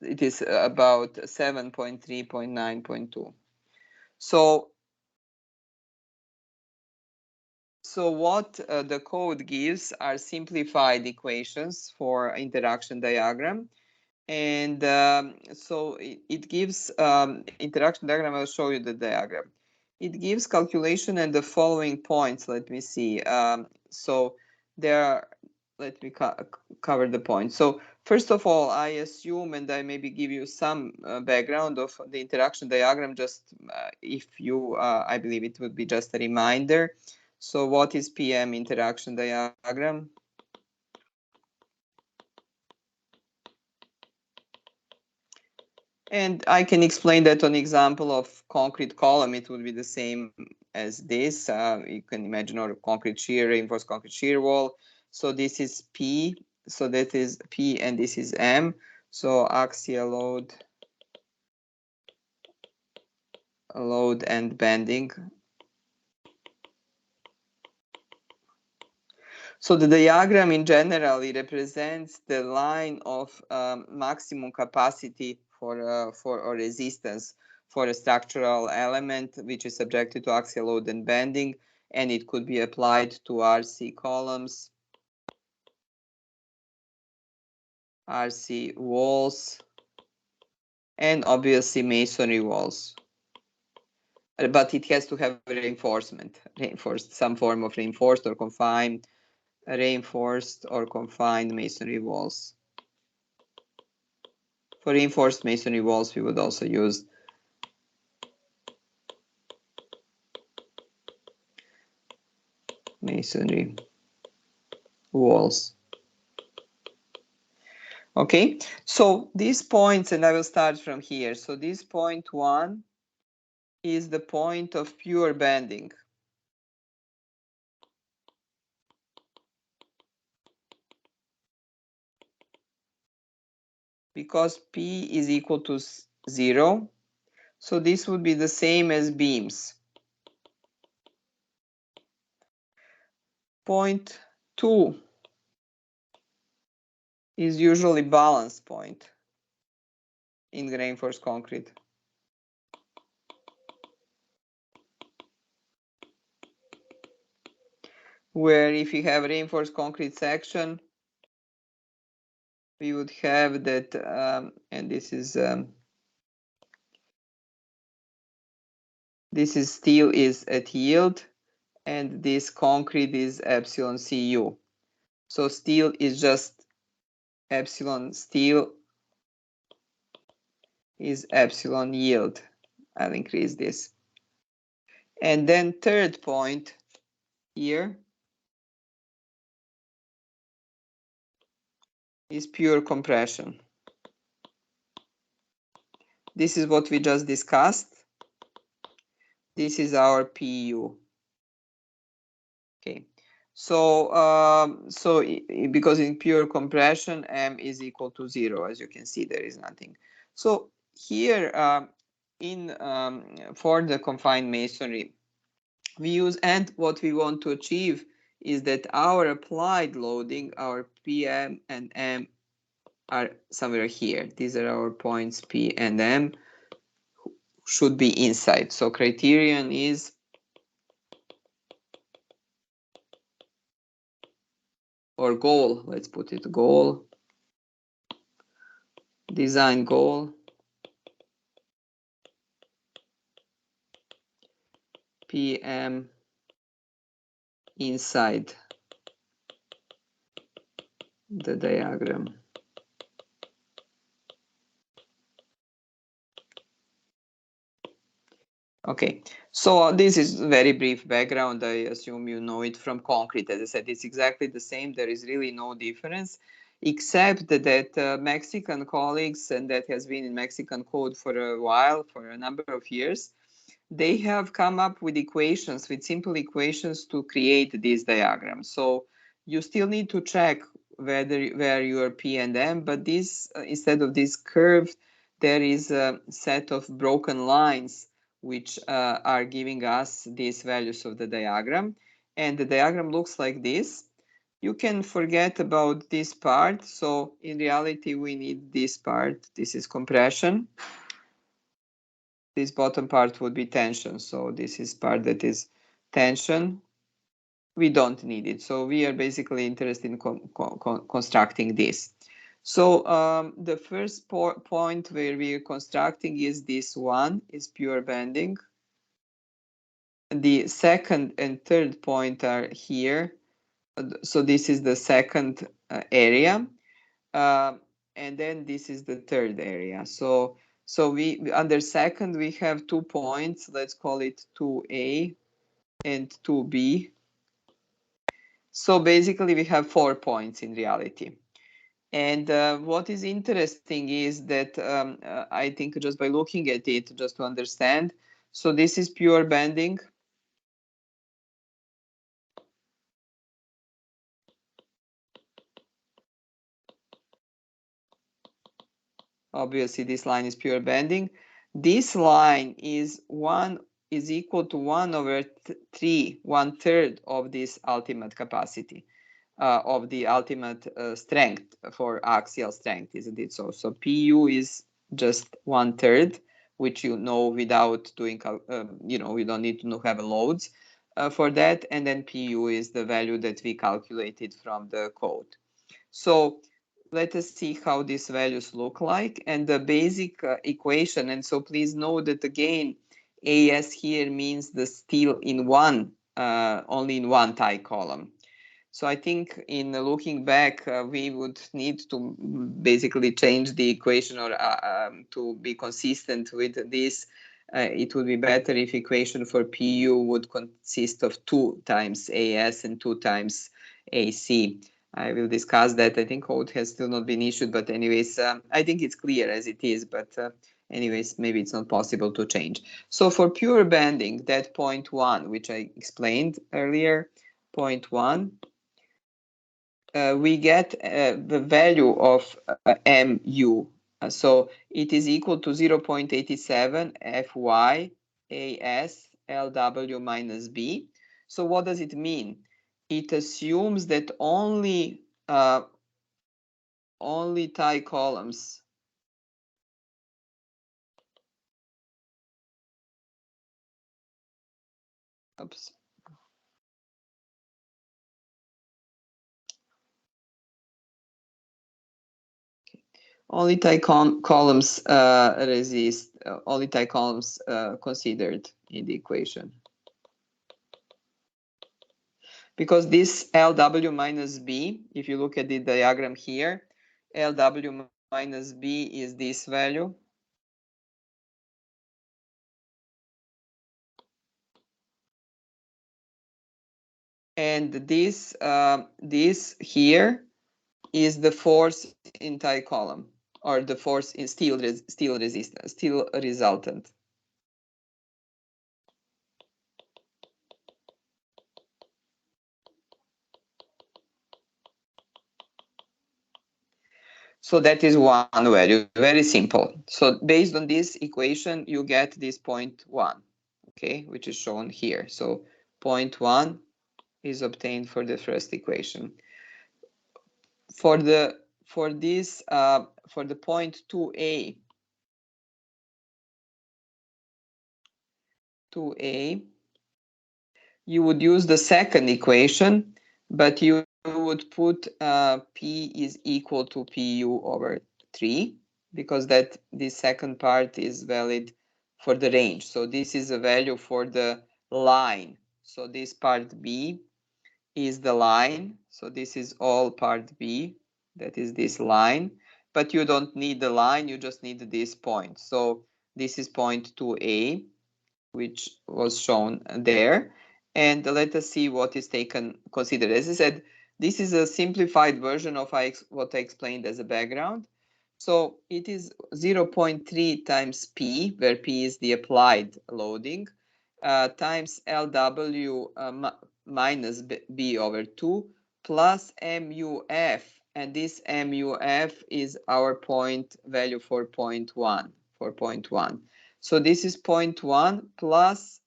it is about 7.3.9.2. So what the code gives are simplified equations for interaction diagram. And so it gives interaction diagram. I'll show you the diagram. It gives calculation and the following points. Let me see. So there are, let me cover the points. So first of all, I assume, and I maybe give you some background of the interaction diagram, just if you, I believe it would be just a reminder. So what is PM interaction diagram? And I can explain that on example of concrete column. It would be the same as this. You can imagine a concrete shear, reinforced concrete shear wall. So this is P. So that is P, and this is M. So axial load and bending. So the diagram in general, it represents the line of maximum capacity for a resistance for a structural element which is subjected to axial load and bending, and it could be applied to RC columns, RC walls, and obviously masonry walls. But it has to have reinforcement, some form of reinforced or confined masonry walls. For reinforced masonry walls, we would also use masonry walls. Okay, so these points, and I will start from here. So this point 1 is the point of pure bending. Because P is equal to 0, so this would be the same as beams. Point 2 is usually balance point in reinforced concrete. Where if you have reinforced concrete section, we would have that, and this is steel is at yield, and this concrete is epsilon Cu. So steel is just epsilon, steel is epsilon yield. I'll increase this. And then third point here is pure compression. This is what we just discussed. This is our PU. Okay. So, because in pure compression, M is equal to 0. As you can see, there is nothing. So here, for the confined masonry, we use, and what we want to achieve is that our applied loading, our PM and M, are somewhere here. These are our points P and M, should be inside. So criterion is or goal, let's put it goal, design goal, PM inside the diagram. Okay, so this is very brief background. I assume you know it from concrete. As I said, it's exactly the same. There is really no difference, except that Mexican colleagues, and that has been in Mexican code for a while, for a number of years, they have come up with equations, with simple equations to create these diagrams. So you still need to check where your P and M, but this, instead of this curve, there is a set of broken lines which are giving us these values of the diagram. And the diagram looks like this. You can forget about this part. So in reality, we need this part. This is compression. This bottom part would be tension. So this is part that is tension. We don't need it. So we are basically interested in constructing this. So the first point where we are constructing is this one, is pure bending. The second and third point are here. So this is the second area. And then this is the third area. So we under second we have 2 points. Let's call it 2A and 2B. So basically we have 4 points in reality. And what is interesting is that I think just by looking at it, just to understand, so this is pure bending. Obviously, this line is pure bending. This line is equal to 1/3, 1/3 of this ultimate capacity, of the ultimate strength for axial strength, isn't it? So PU is just 1/3, which you know without doing, we don't need to have loads for that. And then PU is the value that we calculated from the code. So let us see how these values look like, and the basic equation. And so please note that again, AS here means the steel in one, only in one tie column. So I think in looking back, we would need to basically change the equation, or to be consistent with this. It would be better if equation for PU would consist of 2 times AS and 2 times AC. I will discuss that. I think code has still not been issued, but anyways, I think it's clear as it is, but anyways, maybe it's not possible to change. So for pure bending, that point 1, which I explained earlier, point 1, we get the value of mu. So it is equal to 0.87 Fy As Lw minus B. So what does it mean? It assumes that only tie columns oops. Only tie columns resist, only tie columns considered in the equation. Because this Lw minus B, if you look at the diagram here, Lw minus B is this value. And this here is the force in tie column, or the force in steel resistance, steel resultant. So that is one value, very simple. So based on this equation, you get this 0.1, okay, which is shown here. So 0.1 is obtained for the first equation. For the point 2a, you would use the second equation, but you would put P is equal to PU over 3, because this second part is valid for the range. So this is a value for the line. So this part B is the line. So this is all part B, that is this line. But you don't need the line, you just need this point. So this is point 2A, which was shown there. And let us see what is considered. As I said, this is a simplified version of what I explained as a background. So it is 0.3 times P, where P is the applied loading, times LW minus B over 2 plus MUF. And this MUF is our point value for point 1. So this is 0.1 plus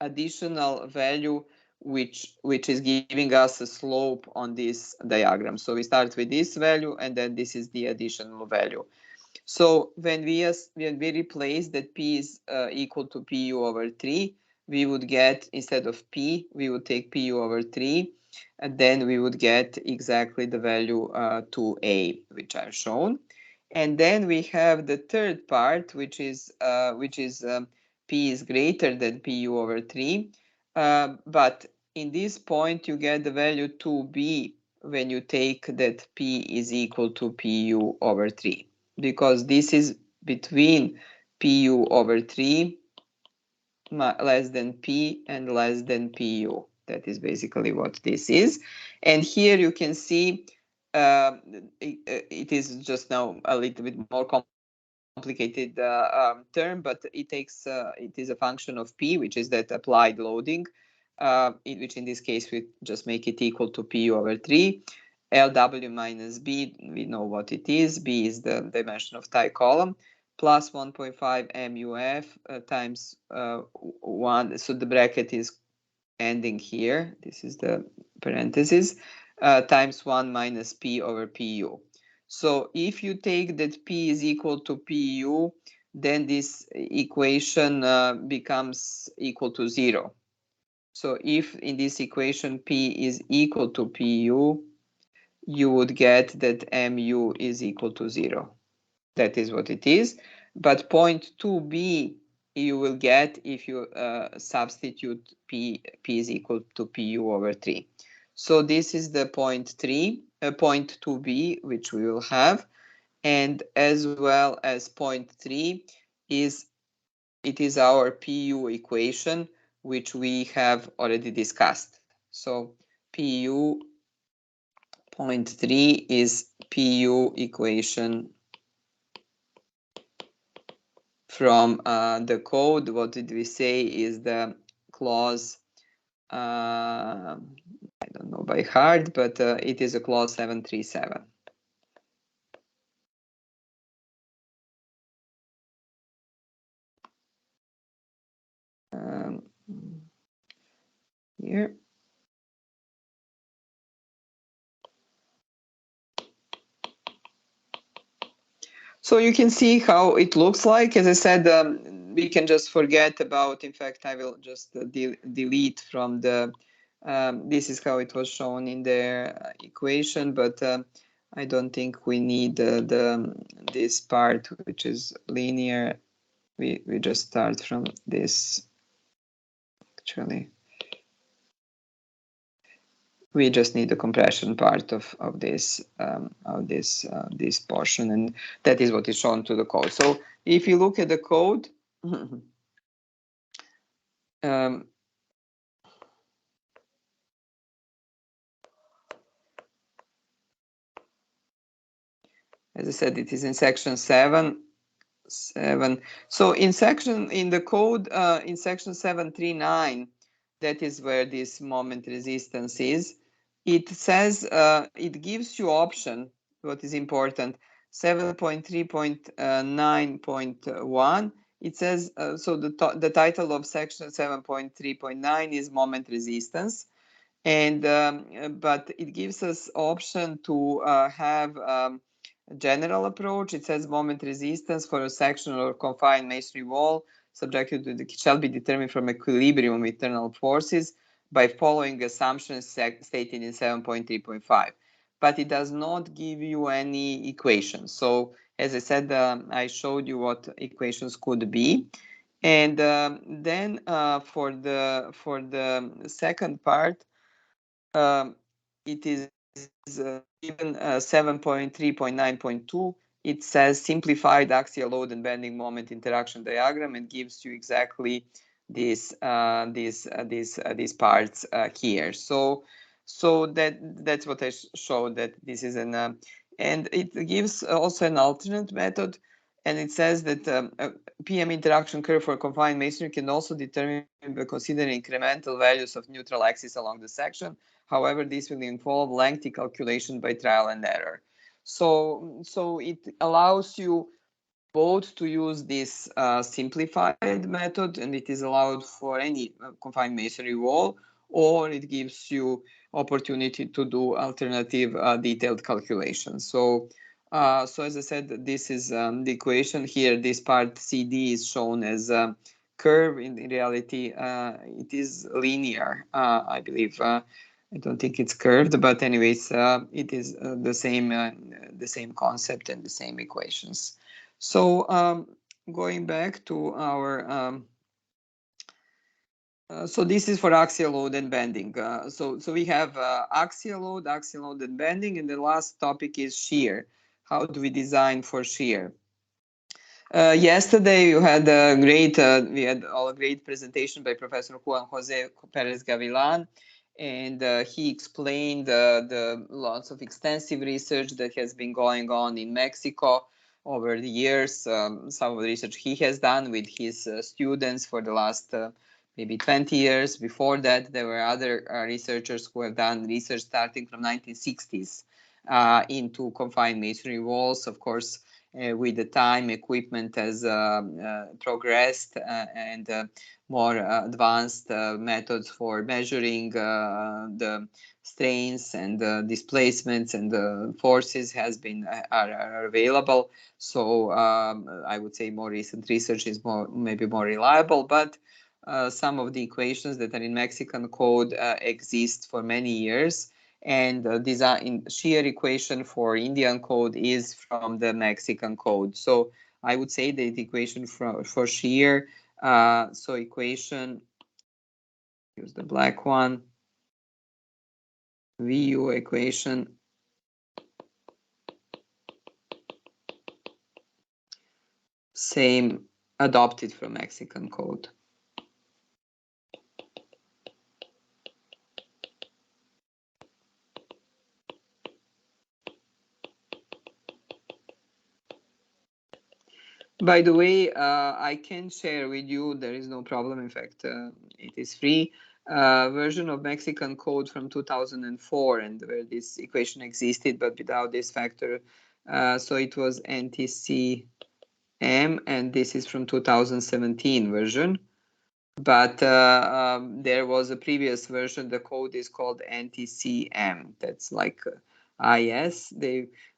additional value, which is giving us a slope on this diagram. So we start with this value, and then this is the additional value. So when we replace that P is equal to PU over 3, we would get, instead of P, we would take PU over 3, and then we would get exactly the value 2A, which I've shown. And then we have the third part, which is P is greater than PU over 3. But in this point, you get the value 2B when you take that P is equal to PU over 3. Because this is between PU over 3 less than P and less than PU. That is basically what this is. And here you can see it is just now a little bit more complicated term, but it is a function of P, which is that applied loading, which in this case we just make it equal to PU over 3. LW minus B, we know what it is. B is the dimension of tie column, plus 1.5 MUF times 1. So the bracket is ending here. This is the parenthesis, times 1 minus P over PU. So if you take that P is equal to PU, then this equation becomes equal to 0. So if in this equation P is equal to PU, you would get that MU is equal to 0. That is what it is. But point 2B you will get if you substitute P is equal to PU over 3. So this is the point 2B, which we will have. And as well as point 3 it is our PU equation, which we have already discussed. So PU point 3 is PU equation from the code. What did we say is the clause? I don't know by heart, but it is a clause 737. Here. So you can see how it looks like. As I said, we can just forget about, in fact, I will just delete from the, this is how it was shown in the equation, but I don't think we need this part, which is linear. We just start from this, actually. We just need the compression part of this portion, and that is what is shown to the code. So if you look at the code, as I said, it is in section 7. So in the code, in section 739, that is where this moment resistance is. It says, it gives you option, what is important, 7.3.9.1, it says, so the title of section 7.3.9 is moment resistance. And but it gives us option to have a general approach. It says moment resistance for a sectional or confined masonry wall subjected to shall be determined from equilibrium of internal forces by following assumptions stated in 7.3.5. But it does not give you any equations. So as I said, I showed you what equations could be. And then for the second part, it is given 7.3.9.2. It says simplified axial load and bending moment interaction diagram, and gives you exactly these parts here. So that's what I showed, that this is an and it gives also an alternate method, and it says that PM interaction curve for confined masonry can also determine by considering incremental values of neutral axis along the section. However, this will involve lengthy calculation by trial and error. So it allows you both to use this simplified method, and it is allowed for any confined masonry wall, or it gives you opportunity to do alternative detailed calculations. So as I said, this is the equation here. This part CD is shown as a curve. In reality, it is linear, I believe. I don't think it's curved, but anyways, it is the same concept and the same equations. So going back to our, so this is for axial load and bending. So we have axial load and bending, and the last topic is shear. How do we design for shear? Yesterday you had a great, we had a great presentation by Professor Juan Jose Perez Gavilan, and he explained the lots of extensive research that has been going on in Mexico over the years. Some of the research he has done with his students for the last maybe 20 years. Before that, there were other researchers who have done research starting from 1960s into confined masonry walls. Of course, with the time, equipment has progressed, and more advanced methods for measuring the strains and displacements and the forces are available. So I would say more recent research is maybe more reliable, but some of the equations that are in Mexican code exist for many years. And design shear equation for Indian code is from the Mexican code. So I would say that the equation for shear, so equation, use the black one, VU equation, same, adopted from Mexican code. By the way, I can share with you, there is no problem. In fact, it is free. Version of Mexican code from 2004, and where this equation existed, but without this factor. So it was NTCM, and this is from 2017 version. But there was a previous version. The code is called NTCM. That's like IS.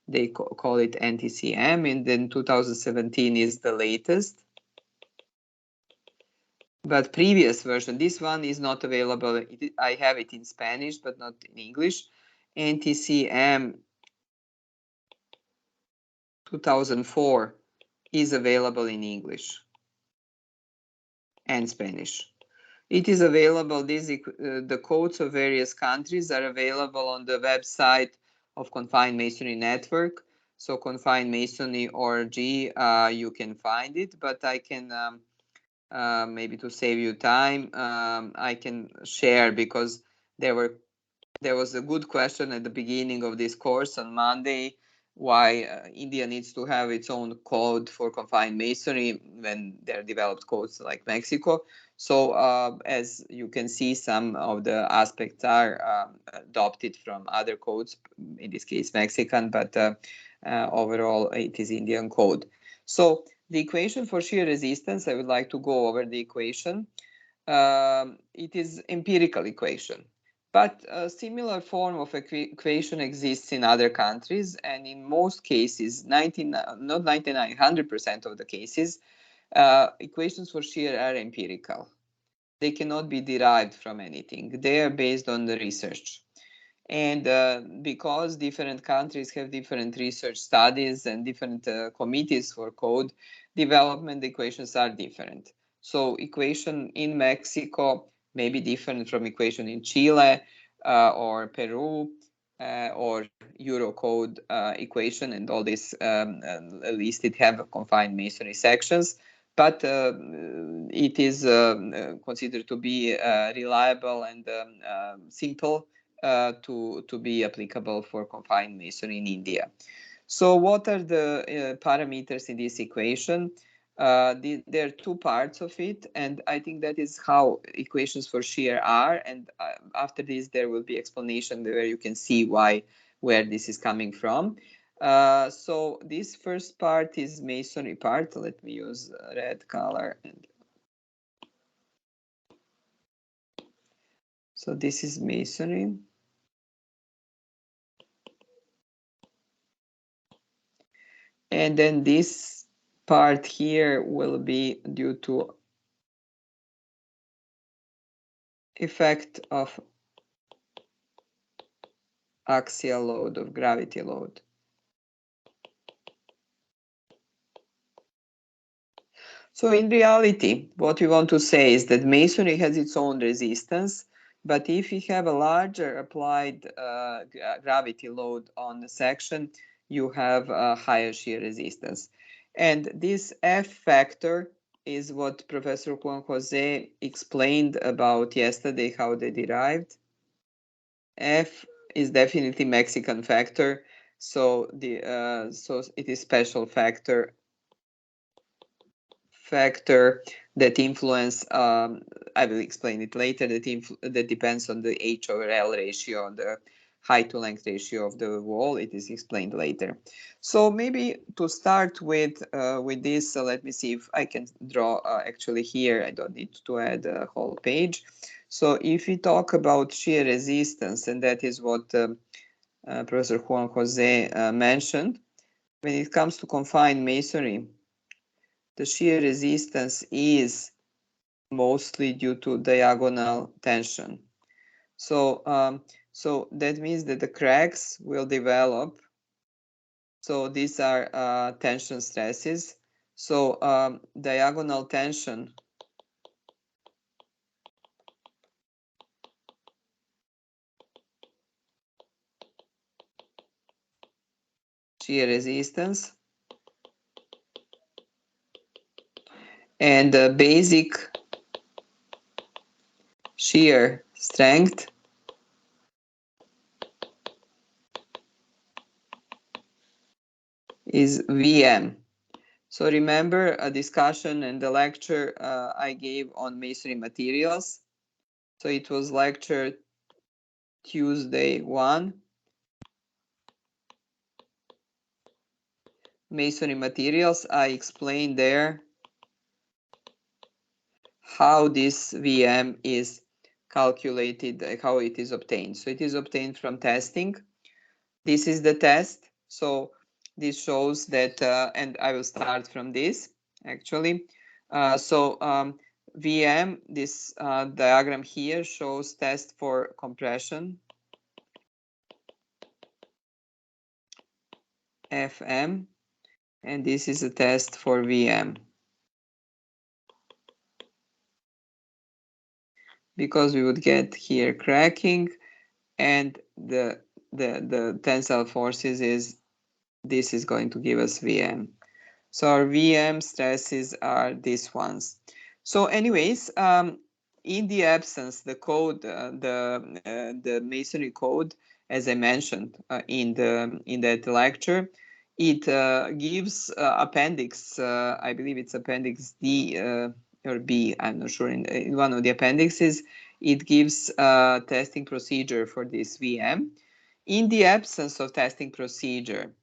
They call it NTCM, and then 2017 is the latest. But previous version, this one is not available. I have it in Spanish, but not in English. NTCM 2004 is available in English and Spanish. It is available, the codes of various countries are available on the website of Confined Masonry Network. So Confined Masonry org, you can find it, but I can, maybe to save you time, I can share, because there was a good question at the beginning of this course on Monday, why India needs to have its own code for confined masonry when there are developed codes like Mexico. So as you can see, some of the aspects are adopted from other codes, in this case Mexican, but overall it is Indian code. So the equation for shear resistance, I would like to go over the equation. It is empirical equation, but a similar form of equation exists in other countries, and in most cases, 100% of the cases, equations for shear are empirical. They cannot be derived from anything. They are based on the research. And because different countries have different research studies and different committees for code development, equations are different. So equation in Mexico may be different from equation in Chile or Peru or Eurocode equation, and all these listed have confined masonry sections. But it is considered to be reliable and simple to be applicable for confined masonry in India. So what are the parameters in this equation? There are two parts of it, and I think that is how equations for shear are, and after this there will be explanation where you can see where this is coming from. So this first part is masonry part. Let me use red color. So this is masonry. And then this part here will be due to effect of axial load, of gravity load. So in reality, what we want to say is that masonry has its own resistance, but if you have a larger applied gravity load on the section, you have a higher shear resistance. And this F factor is what Professor Juan Jose explained about yesterday, how they derived. F is definitely Mexican factor, so it is special factor that influence. I will explain it later. That depends on the H/L ratio, on the height to length ratio of the wall. It is explained later. So maybe to start with this, let me see if I can draw actually here. I don't need to add a whole page. So if we talk about shear resistance, and that is what Professor Juan Jose mentioned, when it comes to confined masonry, the shear resistance is mostly due to diagonal tension. So, so that means that the cracks will develop. So these are tension stresses. So diagonal tension shear resistance, and the basic shear strength is Vm. So remember a discussion and the lecture I gave on masonry materials. So it was lecture Tuesday 1. Masonry materials. I explained there how this VM is calculated, how it is obtained. So it is obtained from testing. This is the test. So this shows that, and I will start from this actually. VM, this diagram here shows test for compression, FM, and this is a test for VM. Because we would get here cracking, and the tensile forces this is going to give us VM. So our VM stresses are these ones. So anyways, in the absence, the code, the masonry code, as I mentioned in that lecture, it gives appendix. I believe it's appendix D or B. I'm not sure. In one of the appendixes, it gives a testing procedure for this VM. In the absence of testing procedure,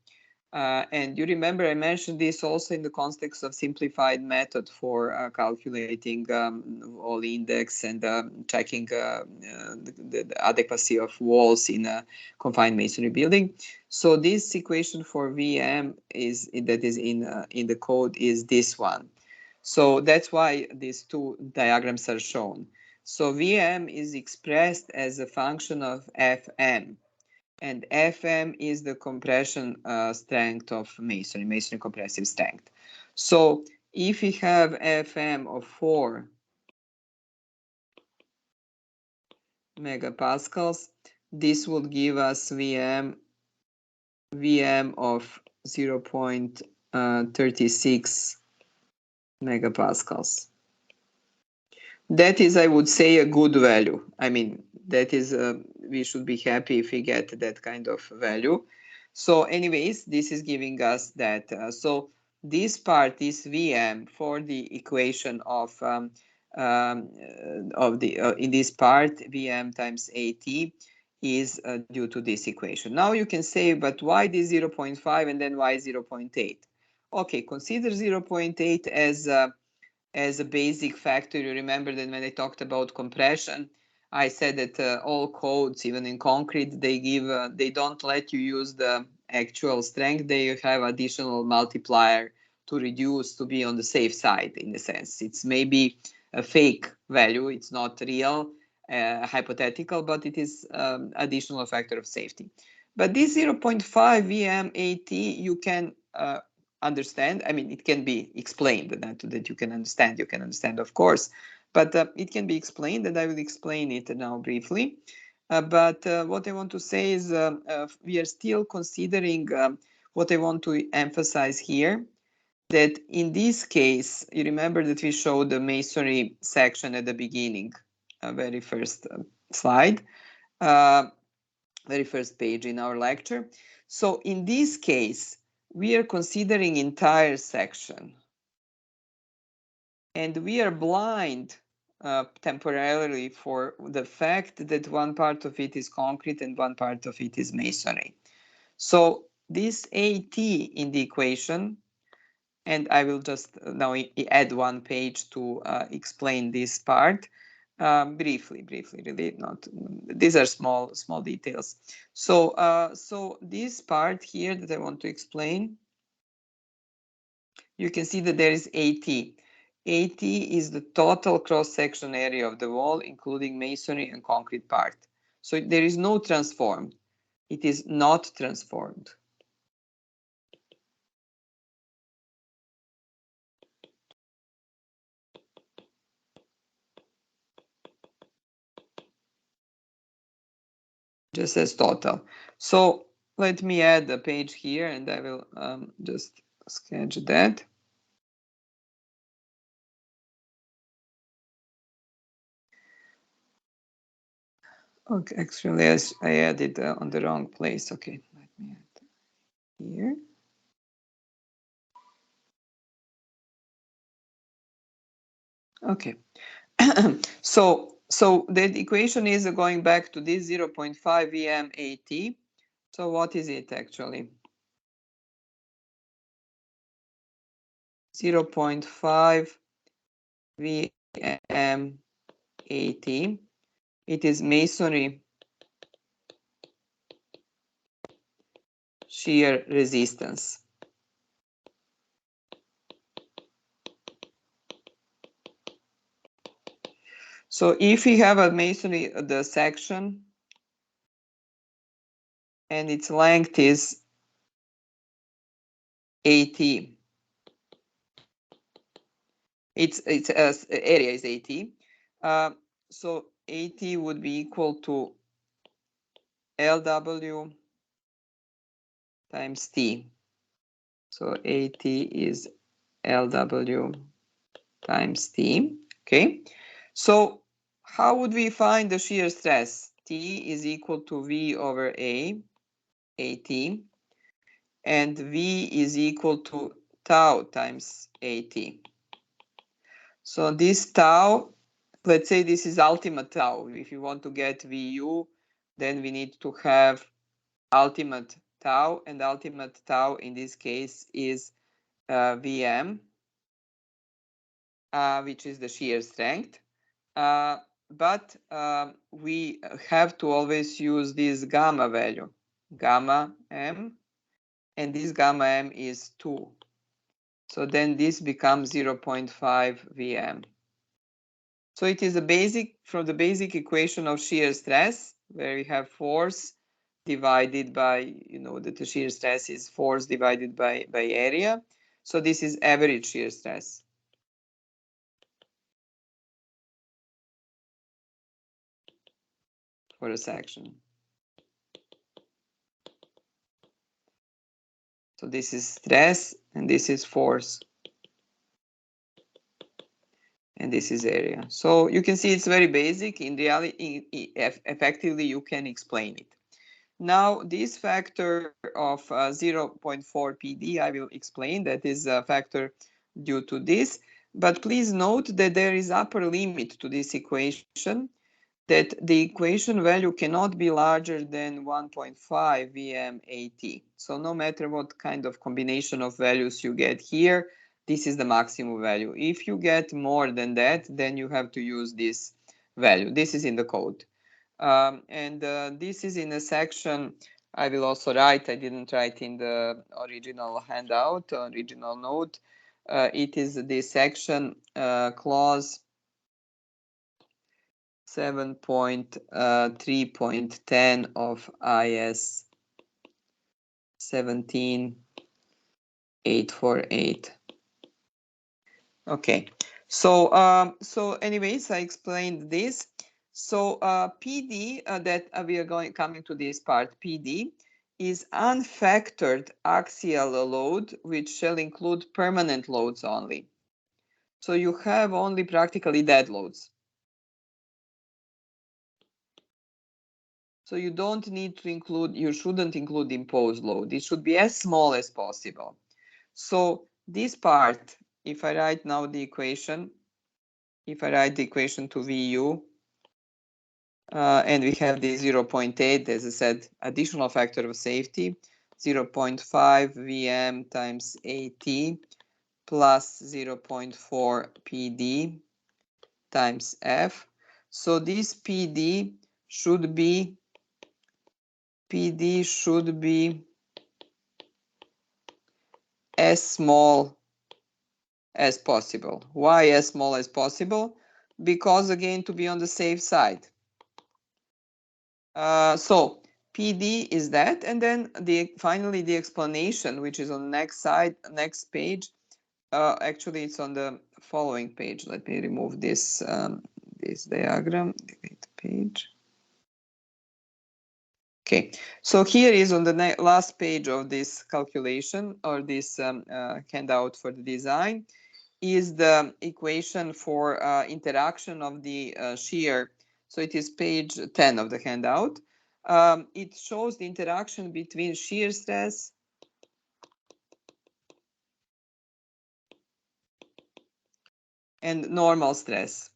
And you remember I mentioned this also in the context of simplified method for calculating wall index and checking the adequacy of walls in a confined masonry building. So this equation for VM that is in the code is this one. So that's why these two diagrams are shown. So VM is expressed as a function of Fm. And Fm is the compression strength of masonry compressive strength. So if we have Fm of 4 megapascals, this would give us VM of 0.36 megapascals. That is, I would say, a good value. I mean, that is, we should be happy if we get that kind of value. So anyways, this is giving us that. So this part, this VM for the equation of the in this part, VM times AT is due to this equation. Now you can say, but why this 0.5 and then why 0.8? Okay, consider 0.8 as a basic factor. You remember that when I talked about compression, I said that all codes, even in concrete, they don't let you use the actual strength. They have additional multiplier to reduce, to be on the safe side, in a sense. It's maybe a fake value. It's not real, hypothetical, but it is additional factor of safety. But this 0.5 VMAT, you can understand. I mean, it can be explained, that you can understand, of course, but it can be explained, and I will explain it now briefly. But what I want to say is we are still considering what I want to emphasize here, that in this case, you remember that we showed the masonry section at the beginning, very first slide, very first page in our lecture. So in this case, we are considering entire section. And we are blind temporarily for the fact that one part of it is concrete and one part of it is masonry. So this AT in the equation, and I will just now add one page to explain this part briefly, really not. These are small details. So, so this part here that I want to explain, you can see that there is AT. AT is the total cross-section area of the wall, including masonry and concrete part. So there is no transformed. It is not transformed. Just as total. So let me add a page here, and I will just sketch that. Okay, actually, I added on the wrong place. Okay, let me add here. Okay, so the equation is going back to this 0.5 VMAT. So what is it actually? 0.5 VMAT. It is masonry shear resistance. So if we have a masonry, the section, and its length is AT, its area is AT. So AT would be equal to LW times T. So AT is LW times T. Okay. So how would we find the shear stress? T is equal to V over A, AT, and V is equal to tau times AT. So this tau, let's say this is ultimate tau. If you want to get VU, then we need to have ultimate tau, and ultimate tau in this case is Vm, which is the shear strength. But we have to always use this gamma value, gamma m, and this gamma m is 2. So then this becomes 0.5 Vm. So it is from the basic equation of shear stress, where we have force divided by, that the shear stress is force divided by area. So this is average shear stress. For a section. So this is stress, and this is force. And this is area. So you can see it's very basic. In reality, effectively, you can explain it. Now, this factor of 0.4 PD, I will explain. That is a factor due to this. But please note that there is upper limit to this equation, that the equation value cannot be larger than 1.5 VMAT. So no matter what kind of combination of values you get here, this is the maximum value. If you get more than that, then you have to use this value. This is in the code. And this is in a section I will also write. I didn't write in the original handout, original note. It is this section, clause 7.3.10 of IS 17848. Okay, so anyways, I explained this. So PD, that we are coming to this part, PD is unfactored axial load, which shall include permanent loads only. So you have only practically dead loads. So you don't need to include, you shouldn't include imposed load. It should be as small as possible. So this part, if I write now the equation, if I write the equation to VU, and we have the 0.8, as I said, additional factor of safety, 0.5 Vm times AT plus 0.4 PD times F. So this PD should be as small as possible. Why as small as possible? Because again, to be on the safe side. So PD is that, and then finally the explanation, which is on the next page. Actually, it's on the following page. Let me remove this this diagram. Delete the page. Okay, so here is on the last page of this calculation, or this handout for the design, is the equation for interaction of the shear. So it is page 10 of the handout. It shows the interaction between shear stress and normal stress.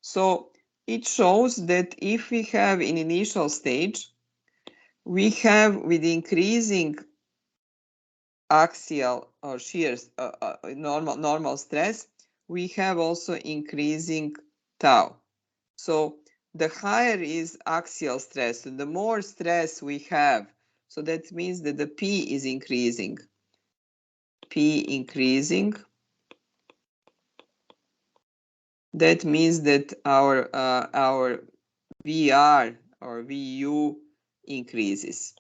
So it shows that if we have in initial stage, we have with increasing axial or shear normal stress, we have also increasing tau. So the higher is axial stress, and the more stress we have, so that means that the P is increasing. P increasing. That means that our VR or VU increases.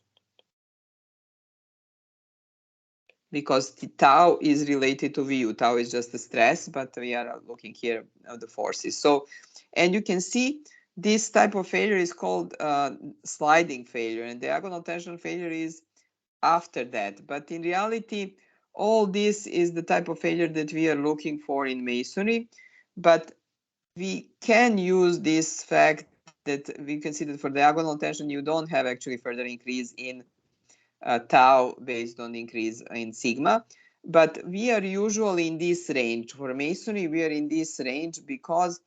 Because the tau is related to VU. Tau is just the stress, but we are looking here at the forces. So, and you can see this type of failure is called sliding failure, and diagonal tension failure is after that. But in reality, all this is the type of failure that we are looking for in masonry. But we can use this fact that we can see that for diagonal tension, you don't have actually further increase in tau based on increase in sigma. But we are usually in this range. For masonry, we are in this range because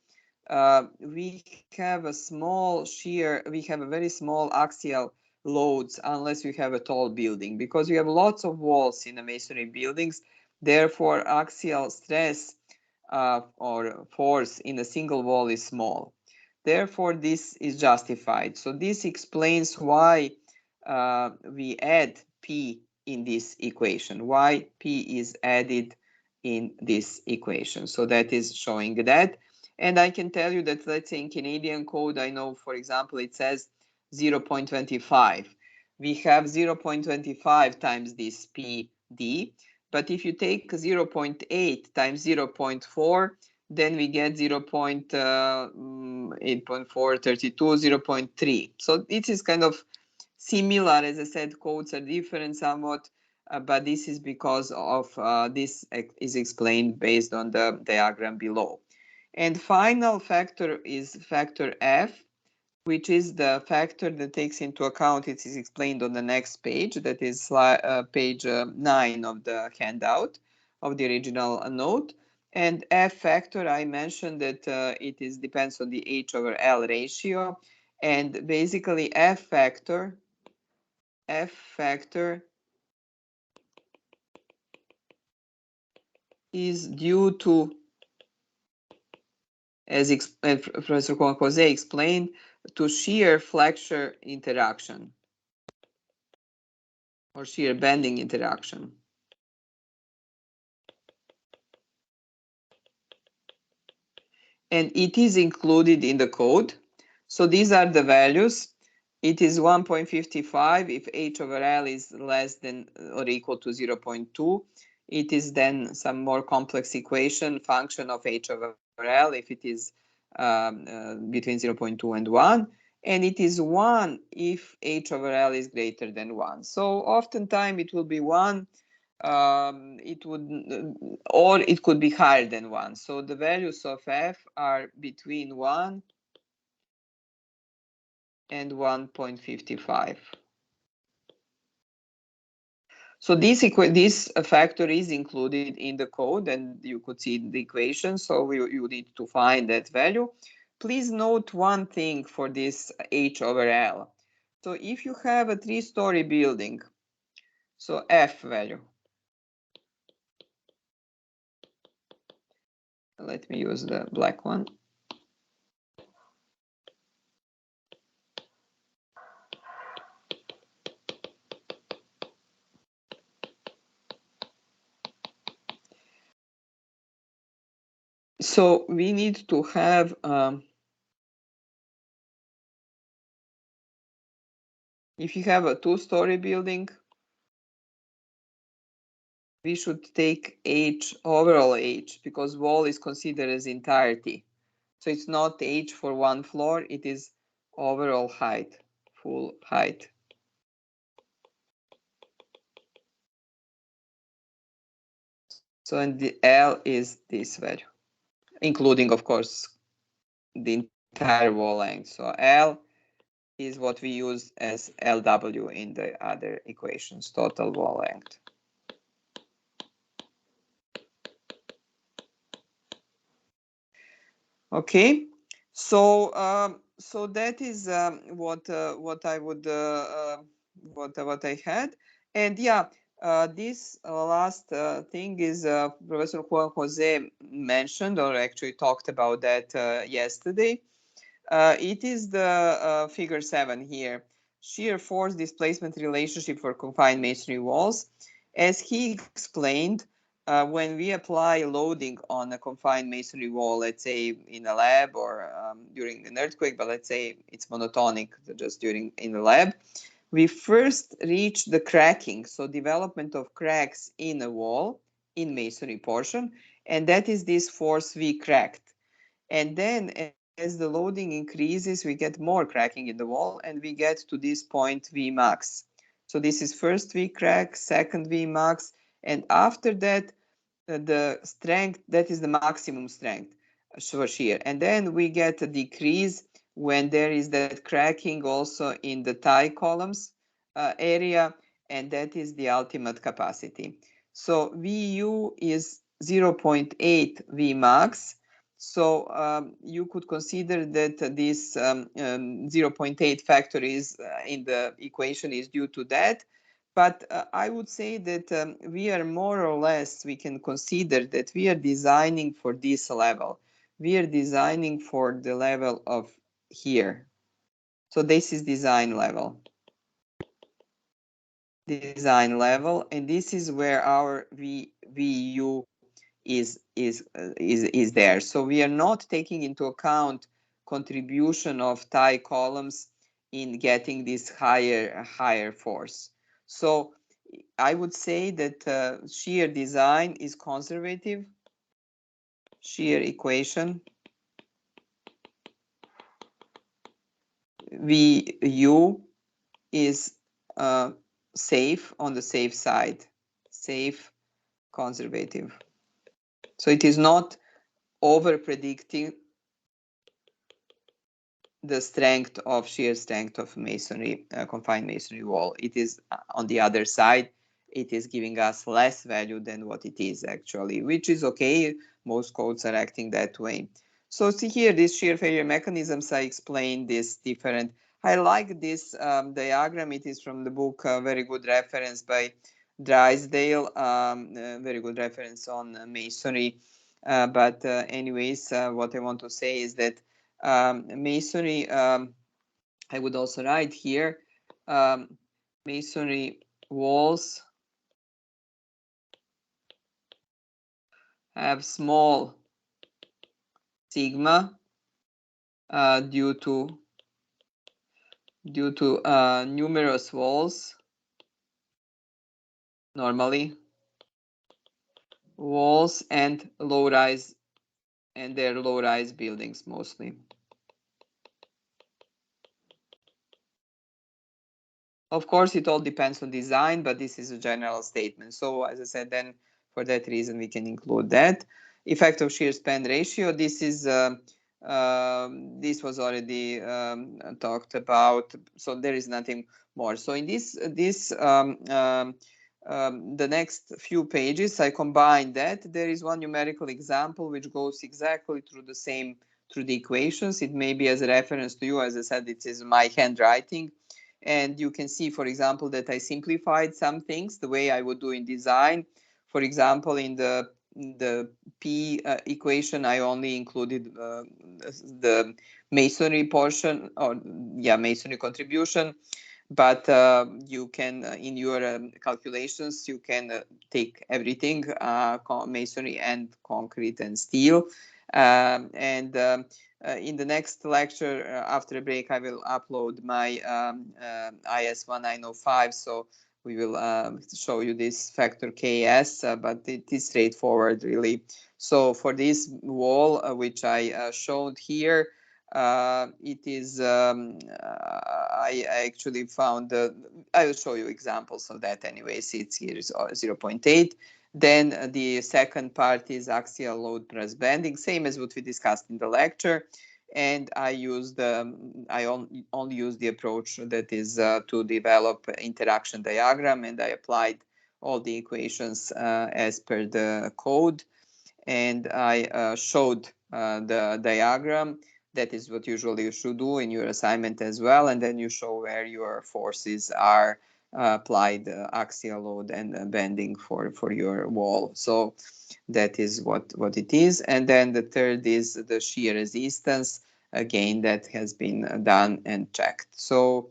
we have a small shear, we have a very small axial loads unless we have a tall building, because we have lots of walls in the masonry buildings. Therefore, axial stress or force in a single wall is small. Therefore, this is justified. So this explains why we add P in this equation, why P is added in this equation. So that is showing that. And I can tell you that, let's say in Canadian code, I know, for example, it says 0.25. We have 0.25 times this PD. But if you take 0.8 times 0.4, then we get 0.8.432, 0.3. So it is kind of similar. As I said, codes are different somewhat, but this is because of this is explained based on the diagram below. And final factor is factor F, which is the factor that takes into account, it is explained on the next page, that is page 9 of the handout of the original note. And F factor, I mentioned that it is depends on the H over L ratio. And basically F factor is due to, as Professor Jose explained, to shear flexure interaction or shear bending interaction. And it is included in the code. So these are the values. It is 1.55 if H over L is less than or equal to 0.2. It is then some more complex equation, function of H over L if it is between 0.2 and 1. And it is 1 if H over L is greater than 1. So oftentimes it will be 1. It would, or it could be higher than 1. So the values of F are between 1 and 1.55. So this factor is included in the code, and you could see the equation. So you need to find that value. Please note one thing for this H over L. So if you have a 3-story building, so F value, let me use the black one. So we need to have if you have a 2-story building, we should take H, overall H, because wall is considered as entirety. So it's not H for one floor, it is overall height, full height. So and the L is this value, including, of course, the entire wall length. So L is what we use as LW in the other equations, total wall length. Okay, so so that is what I would what I had, and yeah, this last thing is Professor Juan Jose mentioned, or actually talked about that yesterday. It is the figure 7 here, shear force displacement relationship for confined masonry walls. As he explained, when we apply loading on a confined masonry wall, let's say in a lab or during an earthquake, but let's say it's monotonic just during in the lab, we first reach the cracking, so development of cracks in a wall in masonry portion, and that is this force V cracked. And then as the loading increases, we get more cracking in the wall, and we get to this point V max. So this is first V crack, second V max, and after that, the strength, that is the maximum strength for shear. And then we get a decrease when there is that cracking also in the tie columns area, and that is the ultimate capacity. So VU is 0.8 V max. So you could consider that this 0.8 factor is in the equation is due to that. But I would say that we are more or less, we can consider that we are designing for this level. We are designing for the level of here. So this is design level. Design level, and this is where our VU is there. So we are not taking into account contribution of tie columns in getting this higher force. So I would say that shear design is conservative. Shear equation VU is safe, on the safe side, safe, conservative. So it is not over predicting the strength of shear strength of masonry, confined masonry wall. It is on the other side, it is giving us less value than what it is actually, which is okay. Most codes are acting that way. So see here, these shear failure mechanisms, I explained this different. I like this diagram. It is from the book, very good reference by Drysdale, very good reference on masonry. But anyways, what I want to say is that masonry, I would also write here, masonry walls have small sigma due to numerous walls, normally walls and low-rise, and they're low-rise buildings mostly. Of course, it all depends on design, but this is a general statement. So as I said, then for that reason, we can include that. Effect of shear span ratio. This is this was already talked about, so there is nothing more. So in the next few pages, I combine that. There is one numerical example which goes exactly through the equations. It may be as a reference to you. As I said, it is my handwriting. And you can see, for example, that I simplified some things the way I would do in design. For example, in the P equation, I only included the masonry portion, or masonry contribution. But you can, in your calculations, you can take everything, masonry and concrete and steel. In the next lecture, after a break, I will upload my IS 1905. So we will show you this factor KS, but it is straightforward, really. So for this wall, which I showed here, it is, I actually found, I will show you examples of that anyways. It's here is 0.8. Then the second part is axial load plus bending, same as what we discussed in the lecture. And I used, I only use the approach that is to develop interaction diagram, and I applied all the equations as per the code. And I showed the diagram. That is what usually you should do in your assignment as well. And then you show where your forces are applied, axial load and bending for your wall. So that is what it is. And then the third is the shear resistance. Again, that has been done and checked. So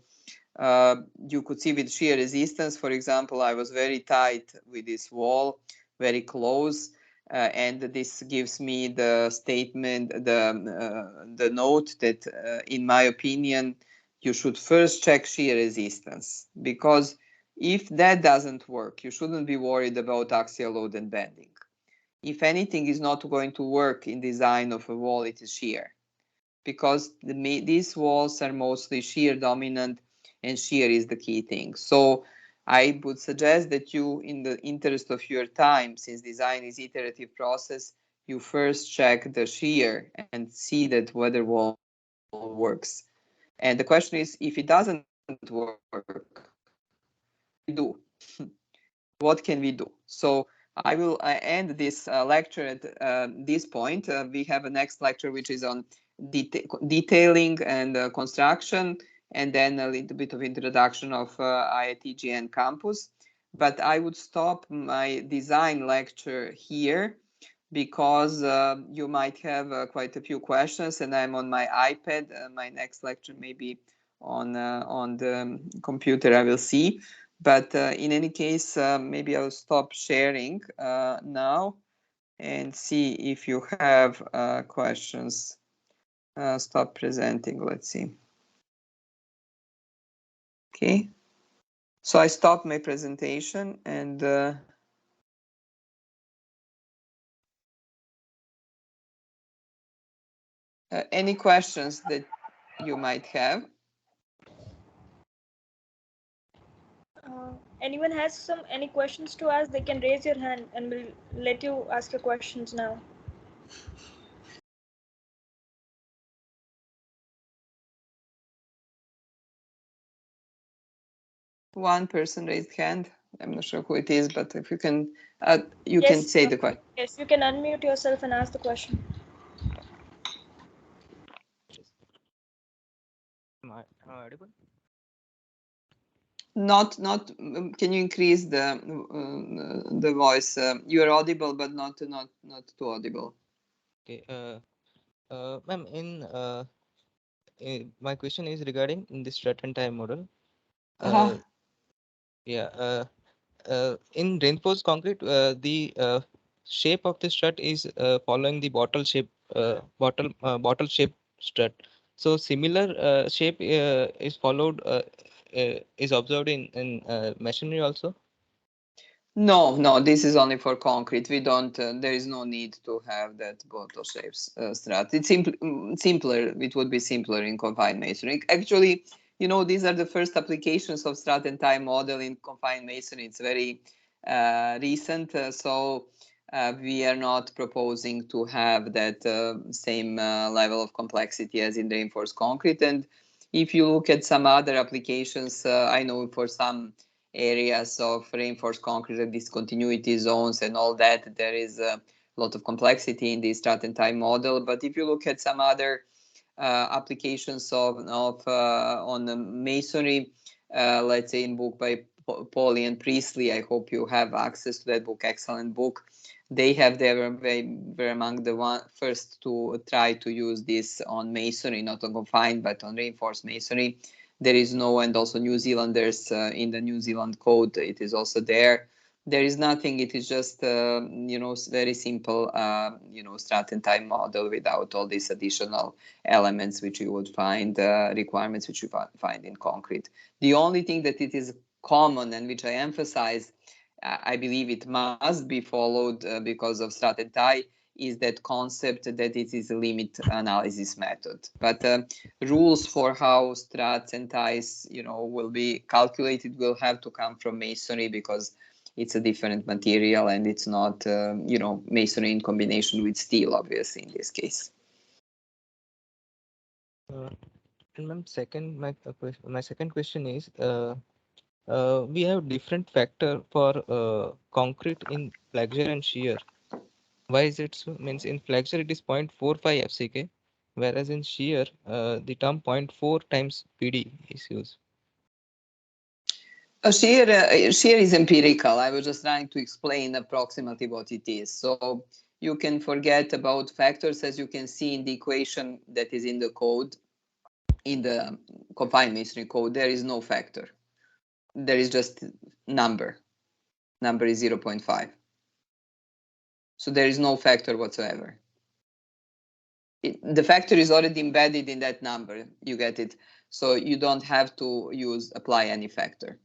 you could see with shear resistance, for example, I was very tight with this wall, very close. And this gives me the statement, the note that, in my opinion, you should first check shear resistance, because if that doesn't work, you shouldn't be worried about axial load and bending. If anything is not going to work in design of a wall, it is shear, because these walls are mostly shear dominant, and shear is the key thing. So I would suggest that you, in the interest of your time, since design is iterative process, you first check the shear and see that whether wall works. And the question is, if it doesn't work, what can we do? What can we do? So I will end this lecture at this point. We have a next lecture which is on detailing and construction, and then a little bit of introduction of IIT GIAN campus. But I would stop my design lecture here because you might have quite a few questions, and I'm on my iPad. My next lecture may be on the computer. I will see. But in any case, maybe I'll stop sharing now and see if you have questions. Stop presenting. Let's see. Okay. So I stopped my presentation, and any questions that you might have? Anyone has any questions to ask, they can raise your hand and we'll let you ask your questions now. One person raised hand. I'm not sure who it is, but if you can, you can Yes, say the question. yes, you can unmute yourself and ask the question. Am I audible? Not. Can you increase the voice? You are audible, but not too audible. Okay. Ma'am, my question is regarding in the strut and tie model. Yeah. In reinforced concrete, the shape of the strut is following the bottle shape strut. So similar shape is followed is observed in masonry also. No, this is only for concrete. We don't, there is no need to have that bottle shapes strut. It's simpler. It would be simpler in confined masonry. Actually, these are the first applications of strut and tie model in confined masonry. It's very recent. So we are not proposing to have that same level of complexity as in reinforced concrete. And if you look at some other applications, I know for some areas of reinforced concrete and discontinuity zones and all that, there is a lot of complexity in the strut and tie model. But if you look at some other applications on masonry, let's say in book by Pauly and Priestley, I hope you have access to that book. Excellent book. They were among the first to try to use this on masonry, not on confined, but on reinforced masonry. There is no, and also New Zealanders in the New Zealand code, it is also there. There is nothing. It is just very simple strut and tie model without all these additional elements which you would find, requirements which you find in concrete. The only thing that it is common and which I emphasize, I believe it must be followed because of strut and tie, is that concept that it is a limit analysis method. But rules for how struts and ties, will be calculated will have to come from masonry because it's a different material and it's not, masonry in combination with steel, obviously, in this case. And ma'am, my second question is, we have different factor for concrete in flexure and shear. Why is it so? Means in flexure it is 0.45 FCK, whereas in shear the term 0.4 times PD is used. Shear is empirical. I was just trying to explain approximately what it is. So you can forget about factors, as you can see in the equation that is in the code, in the confined masonry code. There is no factor. There is just number. Number is 0.5. So there is no factor whatsoever. The factor is already embedded in that number. You get it. So you don't have to apply any factor.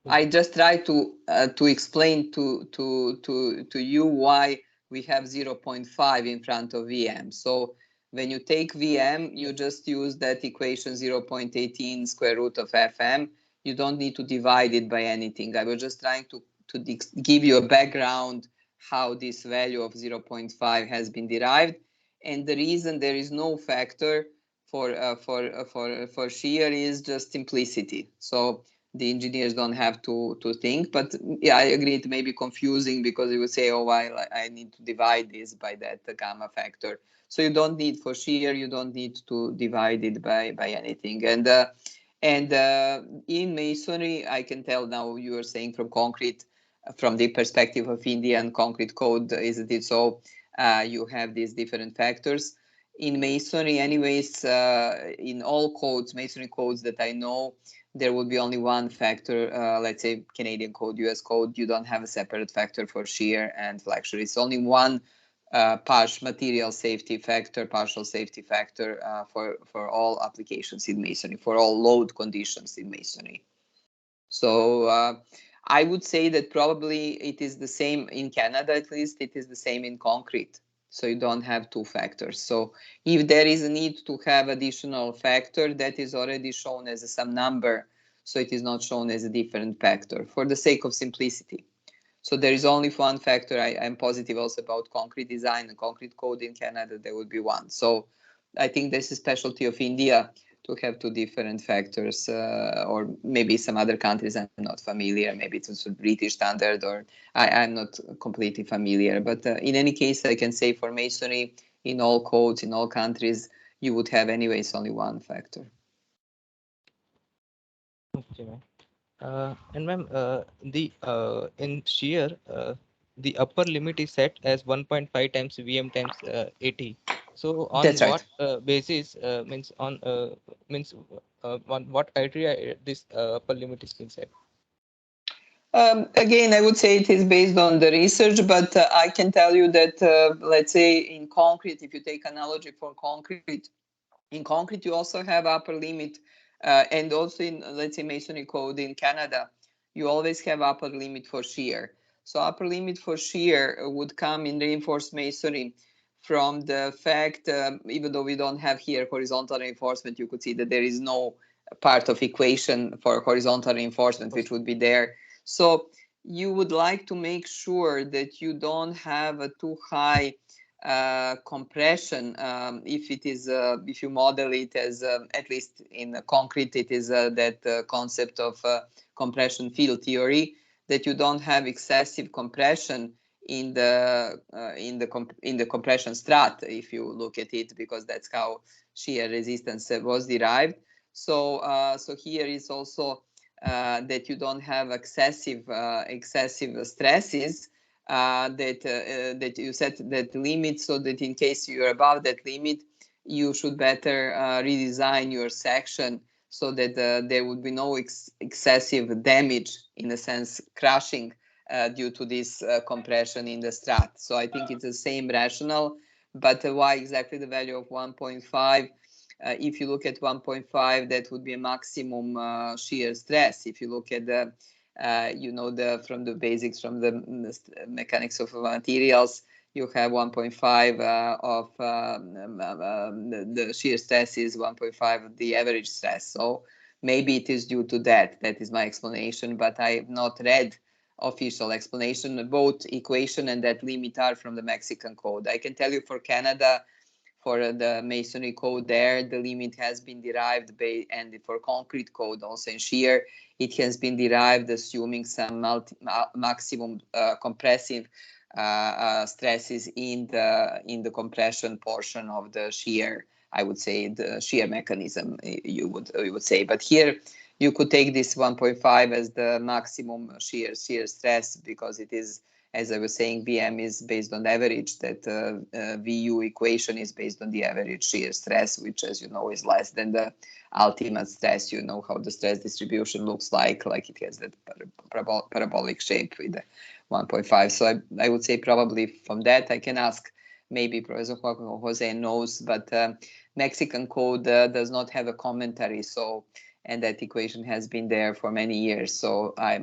I just try to explain to you why we have 0.5 in front of VM. So when you take VM, you just use that equation 0.18 square root of FM. You don't need to divide it by anything. I was just trying to give you a background how this value of 0.5 has been derived. And the reason there is no factor for shear is just simplicity. So the engineers don't have to think. But yeah, I agree, it may be confusing because you would say, oh, I need to divide this by that gamma factor. So you don't need, for shear, you don't need to divide it by anything. And in masonry, I can tell now you are saying from concrete, from the perspective of Indian concrete code, isn't it? So you have these different factors. In masonry, anyways, in all codes, masonry codes that I know, there would be only one factor. Let's say Canadian code, US code, you don't have a separate factor for shear and flexure. It's only one material safety factor, partial safety factor for all applications in masonry, for all load conditions in masonry. So I would say that probably it is the same in Canada, at least it is the same in concrete. So you don't have two factors. So if there is a need to have additional factor, that is already shown as some number. So it is not shown as a different factor for the sake of simplicity. So there is only one factor. I'm positive also about concrete design and concrete code in Canada, there would be one. So I think this is specialty of India to have two different factors, or maybe some other countries I'm not familiar. Maybe it's a British standard, or I'm not completely familiar. But in any case, I can say for masonry, in all codes, in all countries, you would have anyways only one factor. Okay, ma'am. And ma'am, in shear, the upper limit is set as 1.5 times VM times 80. So on That's right. what basis means on what criteria this upper limit is being set? Again, I would say it is based on the research, but I can tell you that, let's say in concrete, if you take analogy for concrete, in concrete you also have upper limit, and also in, let's say, masonry code in Canada, you always have upper limit for shear. So upper limit for shear would come in reinforced masonry from the fact, even though we don't have here horizontal reinforcement, you could see that there is no part of equation for horizontal reinforcement, which would be there. So you would like to make sure that you don't have a too high compression. If it is, if you model it as, at least in concrete, it is that concept of compression field theory, that you don't have excessive compression in the compression strat, if you look at it, because that's how shear resistance was derived. So so here is also that you don't have excessive stresses, that you set that limit, so that in case you're above that limit, you should better redesign your section so that there would be no excessive damage, in a sense, crushing due to this compression in the strat. So I think it's the same rationale, but why exactly the value of 1.5? If you look at 1.5, that would be a maximum shear stress. If you look at the, you know, from the basics, from the mechanics of materials, you have 1.5 of the shear stress is 1.5 of the average stress. So maybe it is due to that. That is my explanation, but I have not read official explanation. Both equation and that limit are from the Mexican code. I can tell you for Canada, for the masonry code there, the limit has been derived by, and for concrete code also in shear, it has been derived assuming some maximum compressive stresses in the compression portion of the shear. I would say the shear mechanism, you would say. But here you could take this 1.5 as the maximum shear stress, because it is, as I was saying, VM is based on average, that VU equation is based on the average shear stress, which, as you know, is less than the ultimate stress. You know how the stress distribution looks like it has that parabolic shape with the 1.5. So I would say probably from that I can ask, maybe Professor Jose knows, but Mexican code does not have a commentary, so, and that equation has been there for many years. So I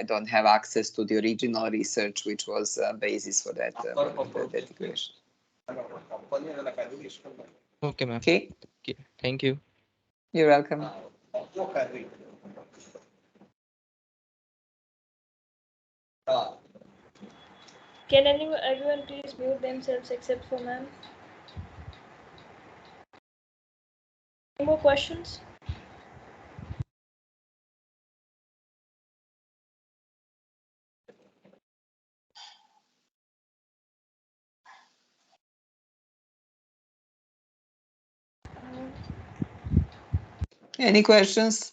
don't have access to the original research, which was basis for that equation. Okay, ma'am. Okay, Thank you. you're welcome. Can everyone please mute themselves except for ma'am? Any more questions? Any questions?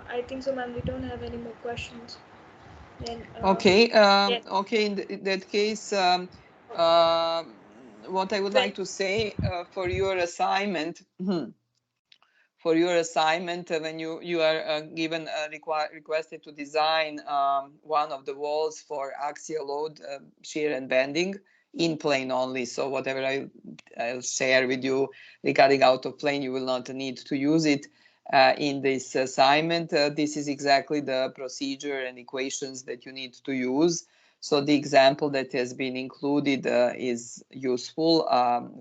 I think so, ma'am. We don't have any more questions. Then, Okay. yeah. Okay. In that case, what I would like to say for your assignment. For your assignment, when you are given requested to design one of the walls for axial load, shear and bending in plane only. So whatever I'll share with you regarding out of plane, you will not need to use it in this assignment. This is exactly the procedure and equations that you need to use. So the example that has been included is useful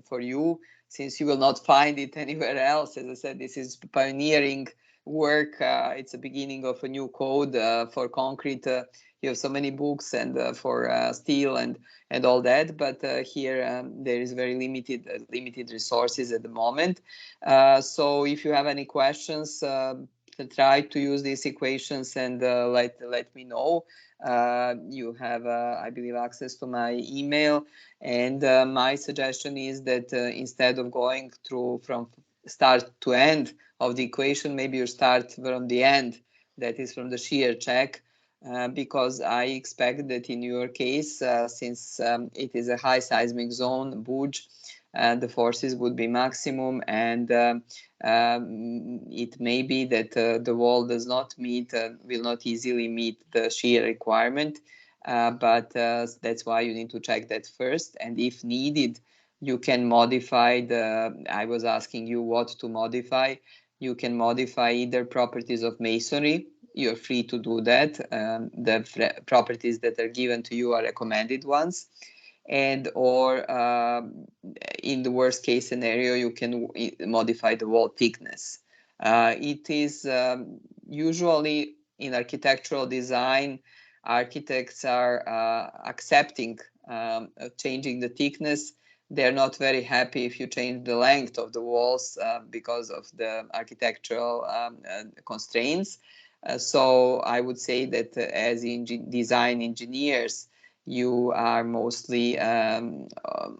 for you, since you will not find it anywhere else. As I said, this is pioneering work. It's a beginning of a new code for concrete. You have so many books and for steel and all that, but here there is very limited resources at the moment. So if you have any questions, try to use these equations and let me know. You have, I believe, access to my email. And my suggestion is that instead of going through from start to end of the equation, maybe you start from the end, that is from the shear check, because I expect that in your case, since it is a high seismic zone, Buj, the forces would be maximum, and it may be that the wall does not meet, will not easily meet the shear requirement. But that's why you need to check that first. And if needed, you can modify I was asking you what to modify. You can modify either properties of masonry. You're free to do that. The properties that are given to you are recommended ones. And or in the worst case scenario, you can modify the wall thickness. It is usually in architectural design, architects are accepting changing the thickness. They're not very happy if you change the length of the walls because of the architectural constraints. So I would say that as design engineers, you are mostly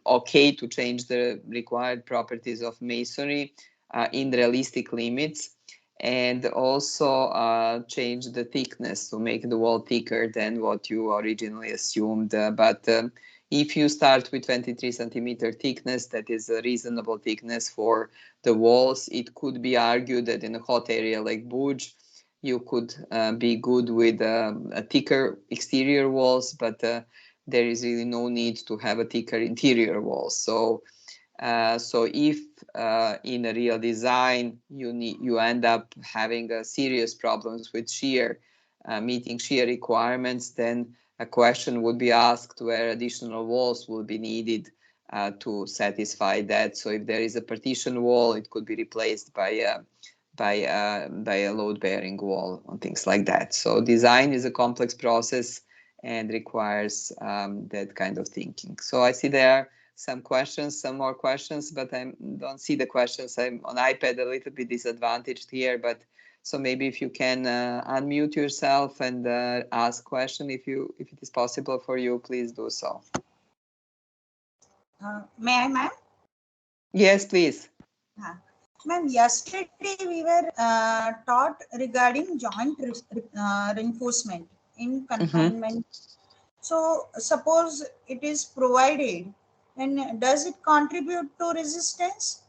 okay to change the required properties of masonry in realistic limits, and also change the thickness to make the wall thicker than what you originally assumed. But if you start with 23 centimeter thickness, that is a reasonable thickness for the walls. It could be argued that in a hot area like Buj, you could be good with a thicker exterior walls, but there is really no need to have a thicker interior wall. So if in a real design you end up having serious problems with shear, meeting shear requirements, then a question would be asked where additional walls will be needed to satisfy that. So if there is a partition wall, it could be replaced by a load-bearing wall and things like that. So design is a complex process and requires that kind of thinking. So I see there are some more questions, but I don't see the questions. I'm on iPad a little bit disadvantaged here, but so maybe if you can unmute yourself and ask question, if it is possible for you, please do so. May I, ma'am? Yes, please. Ma'am, yesterday we were taught regarding joint reinforcement in confinement. So suppose it is provided, and does it contribute to resistance?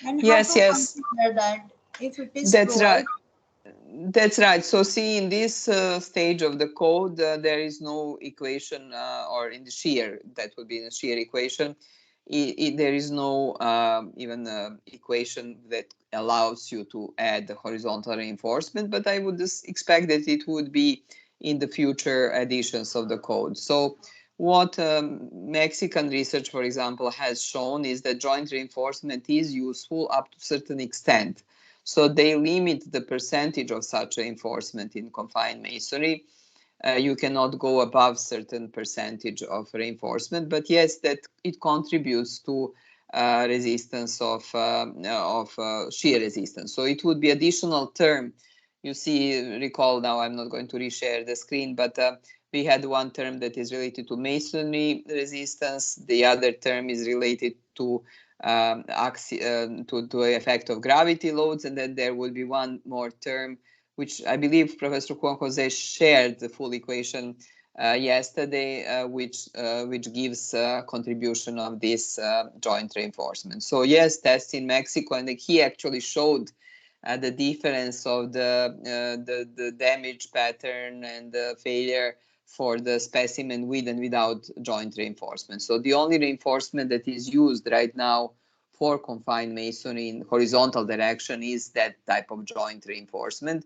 And Yes, how to yes. consider that if it is That's provided? right. That's right. So see, in this stage of the code, there is no equation, or in the shear, that would be in the shear equation. There is no even equation that allows you to add the horizontal reinforcement, but I would just expect that it would be in the future editions of the code. So what Mexican research, for example, has shown is that joint reinforcement is useful up to a certain extent. So they limit the percentage of such reinforcement in confined masonry. You cannot go above certain percentage of reinforcement, but yes, that it contributes to resistance of shear resistance. So it would be additional term. You see, recall now, I'm not going to reshare the screen, but we had one term that is related to masonry resistance. The other term is related to to the effect of gravity loads, and then there will be one more term, which I believe Professor Juan Jose shared the full equation yesterday, which gives contribution of this joint reinforcement. So yes, tests in Mexico, and he actually showed the difference of the damage pattern and the failure for the specimen with and without joint reinforcement. So the only reinforcement that is used right now for confined masonry in horizontal direction is that type of joint reinforcement.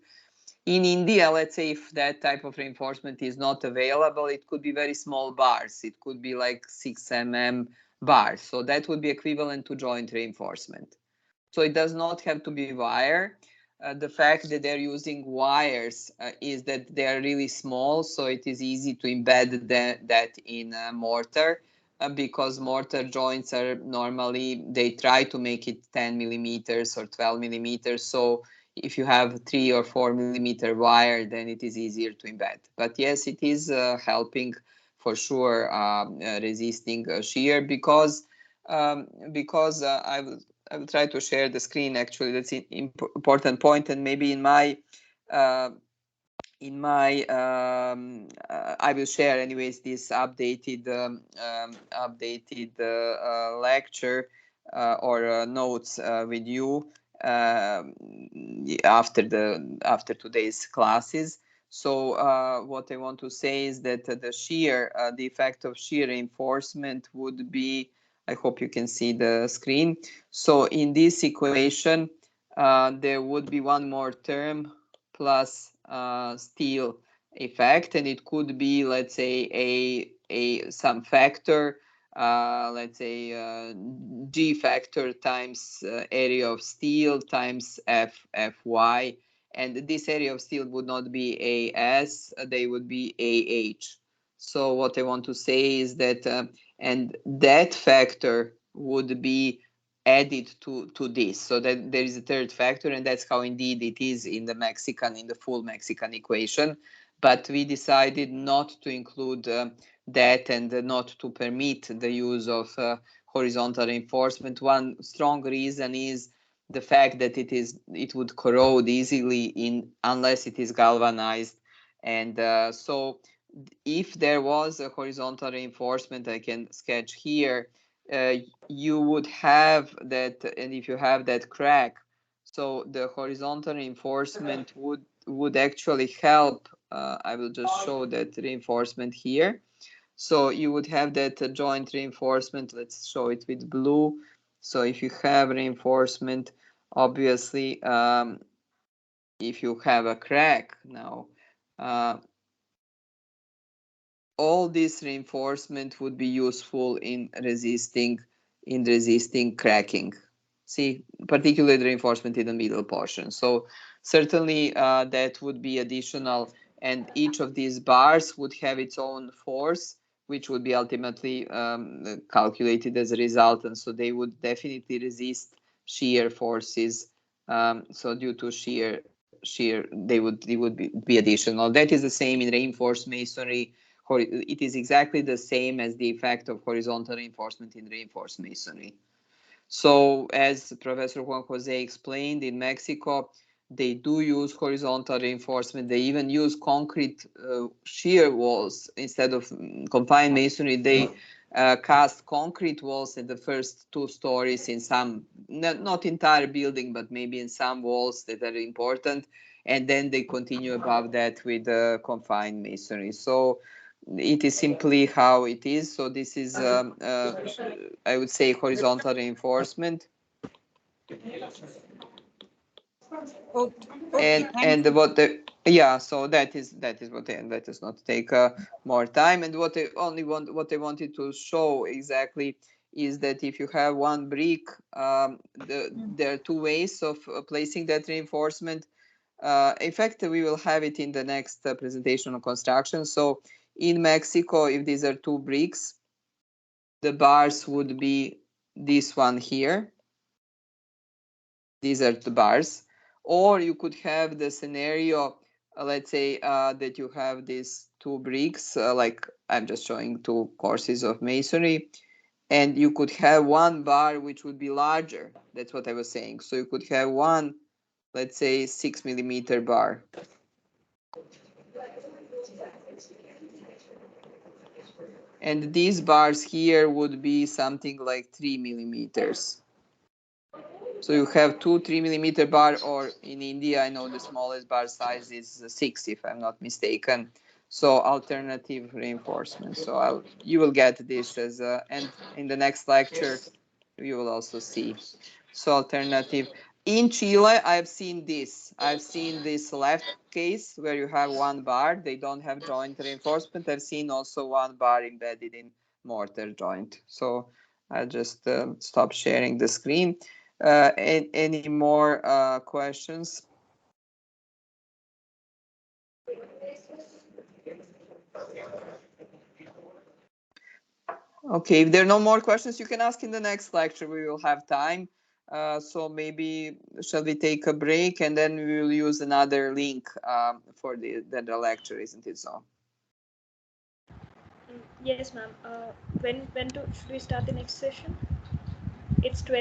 In India, let's say if that type of reinforcement is not available, it could be very small bars. It could be like 6 mm bars. So that would be equivalent to joint reinforcement. So it does not have to be wire. The fact that they're using wires is that they are really small, so it is easy to embed that in a mortar because mortar joints are normally, they try to make it 10 millimeters or 12 millimeters. So if you have 3 or 4 millimeter wire, then it is easier to embed. But yes, it is helping for sure resisting shear because I will try to share the screen. Actually, that's an important point, and maybe in my I will share anyways this updated lecture or notes with you after today's classes. So what I want to say is that the effect of shear reinforcement would be, I hope you can see the screen. So in this equation, there would be one more term plus steel effect, and it could be, let's say, some factor, let's say G factor times area of steel times Fy, and this area of steel would not be AS, they would be AH. So what I want to say is that, and that factor would be added to this, so that there is a third factor, and that's how indeed it is in the full Mexican equation. But we decided not to include that and not to permit the use of horizontal reinforcement. One strong reason is the fact that it would corrode easily unless it is galvanized, and so if there was a horizontal reinforcement, I can sketch here, you would have that, and if you have that crack, so the horizontal reinforcement would actually help. I will just show that reinforcement here. So you would have that joint reinforcement. Let's show it with blue. So if you have reinforcement, obviously, if you have a crack now, all this reinforcement would be useful in resisting cracking. See, particularly the reinforcement in the middle portion. So certainly that would be additional, and each of these bars would have its own force, which would be ultimately calculated as a result, and so they would definitely resist shear forces. So due to shear, they would be additional. That is the same in reinforced masonry. It is exactly the same as the effect of horizontal reinforcement in reinforced masonry. So as Professor Juan Jose explained, in Mexico, they do use horizontal reinforcement. They even use concrete shear walls instead of confined masonry. They cast concrete walls in the first 2 stories in some, not entire building, but maybe in some walls that are important. And then they continue above that with confined masonry. So it is simply how it is. So this is, I would say, horizontal reinforcement. Okay, thank you. What the, yeah, so that is what that does not take more time. And what I wanted to show exactly is that if you have one brick, there are 2 ways of placing that reinforcement. In fact, we will have it in the next presentation on construction. So in Mexico, if these are 2 bricks, the bars would be this one here. These are the bars. Or you could have the scenario, let's say that you have these two bricks, like I'm just showing two courses of masonry, and you could have one bar which would be larger. That's what I was saying. So you could have one, let's say 6 millimeter bar. And these bars here would be something like 3 millimeters. So you have two 3 millimeter bar, or in India, I know the smallest bar size is 6, if I'm not mistaken. So alternative reinforcement. So you will get this as a, and in the next lecture, you will also see. So alternative. In Chile, I've seen this. I've seen this left case where you have one bar. They don't have joint reinforcement. I've seen also one bar embedded in mortar joint. So I'll just stop sharing the screen. Any more questions? Okay, if there are no more questions, you can ask in the next lecture. We will have time. So maybe shall we take a break, and then we will use another link for the lecture, isn't it so? Yes, ma'am. When should we start the next session? It's 12.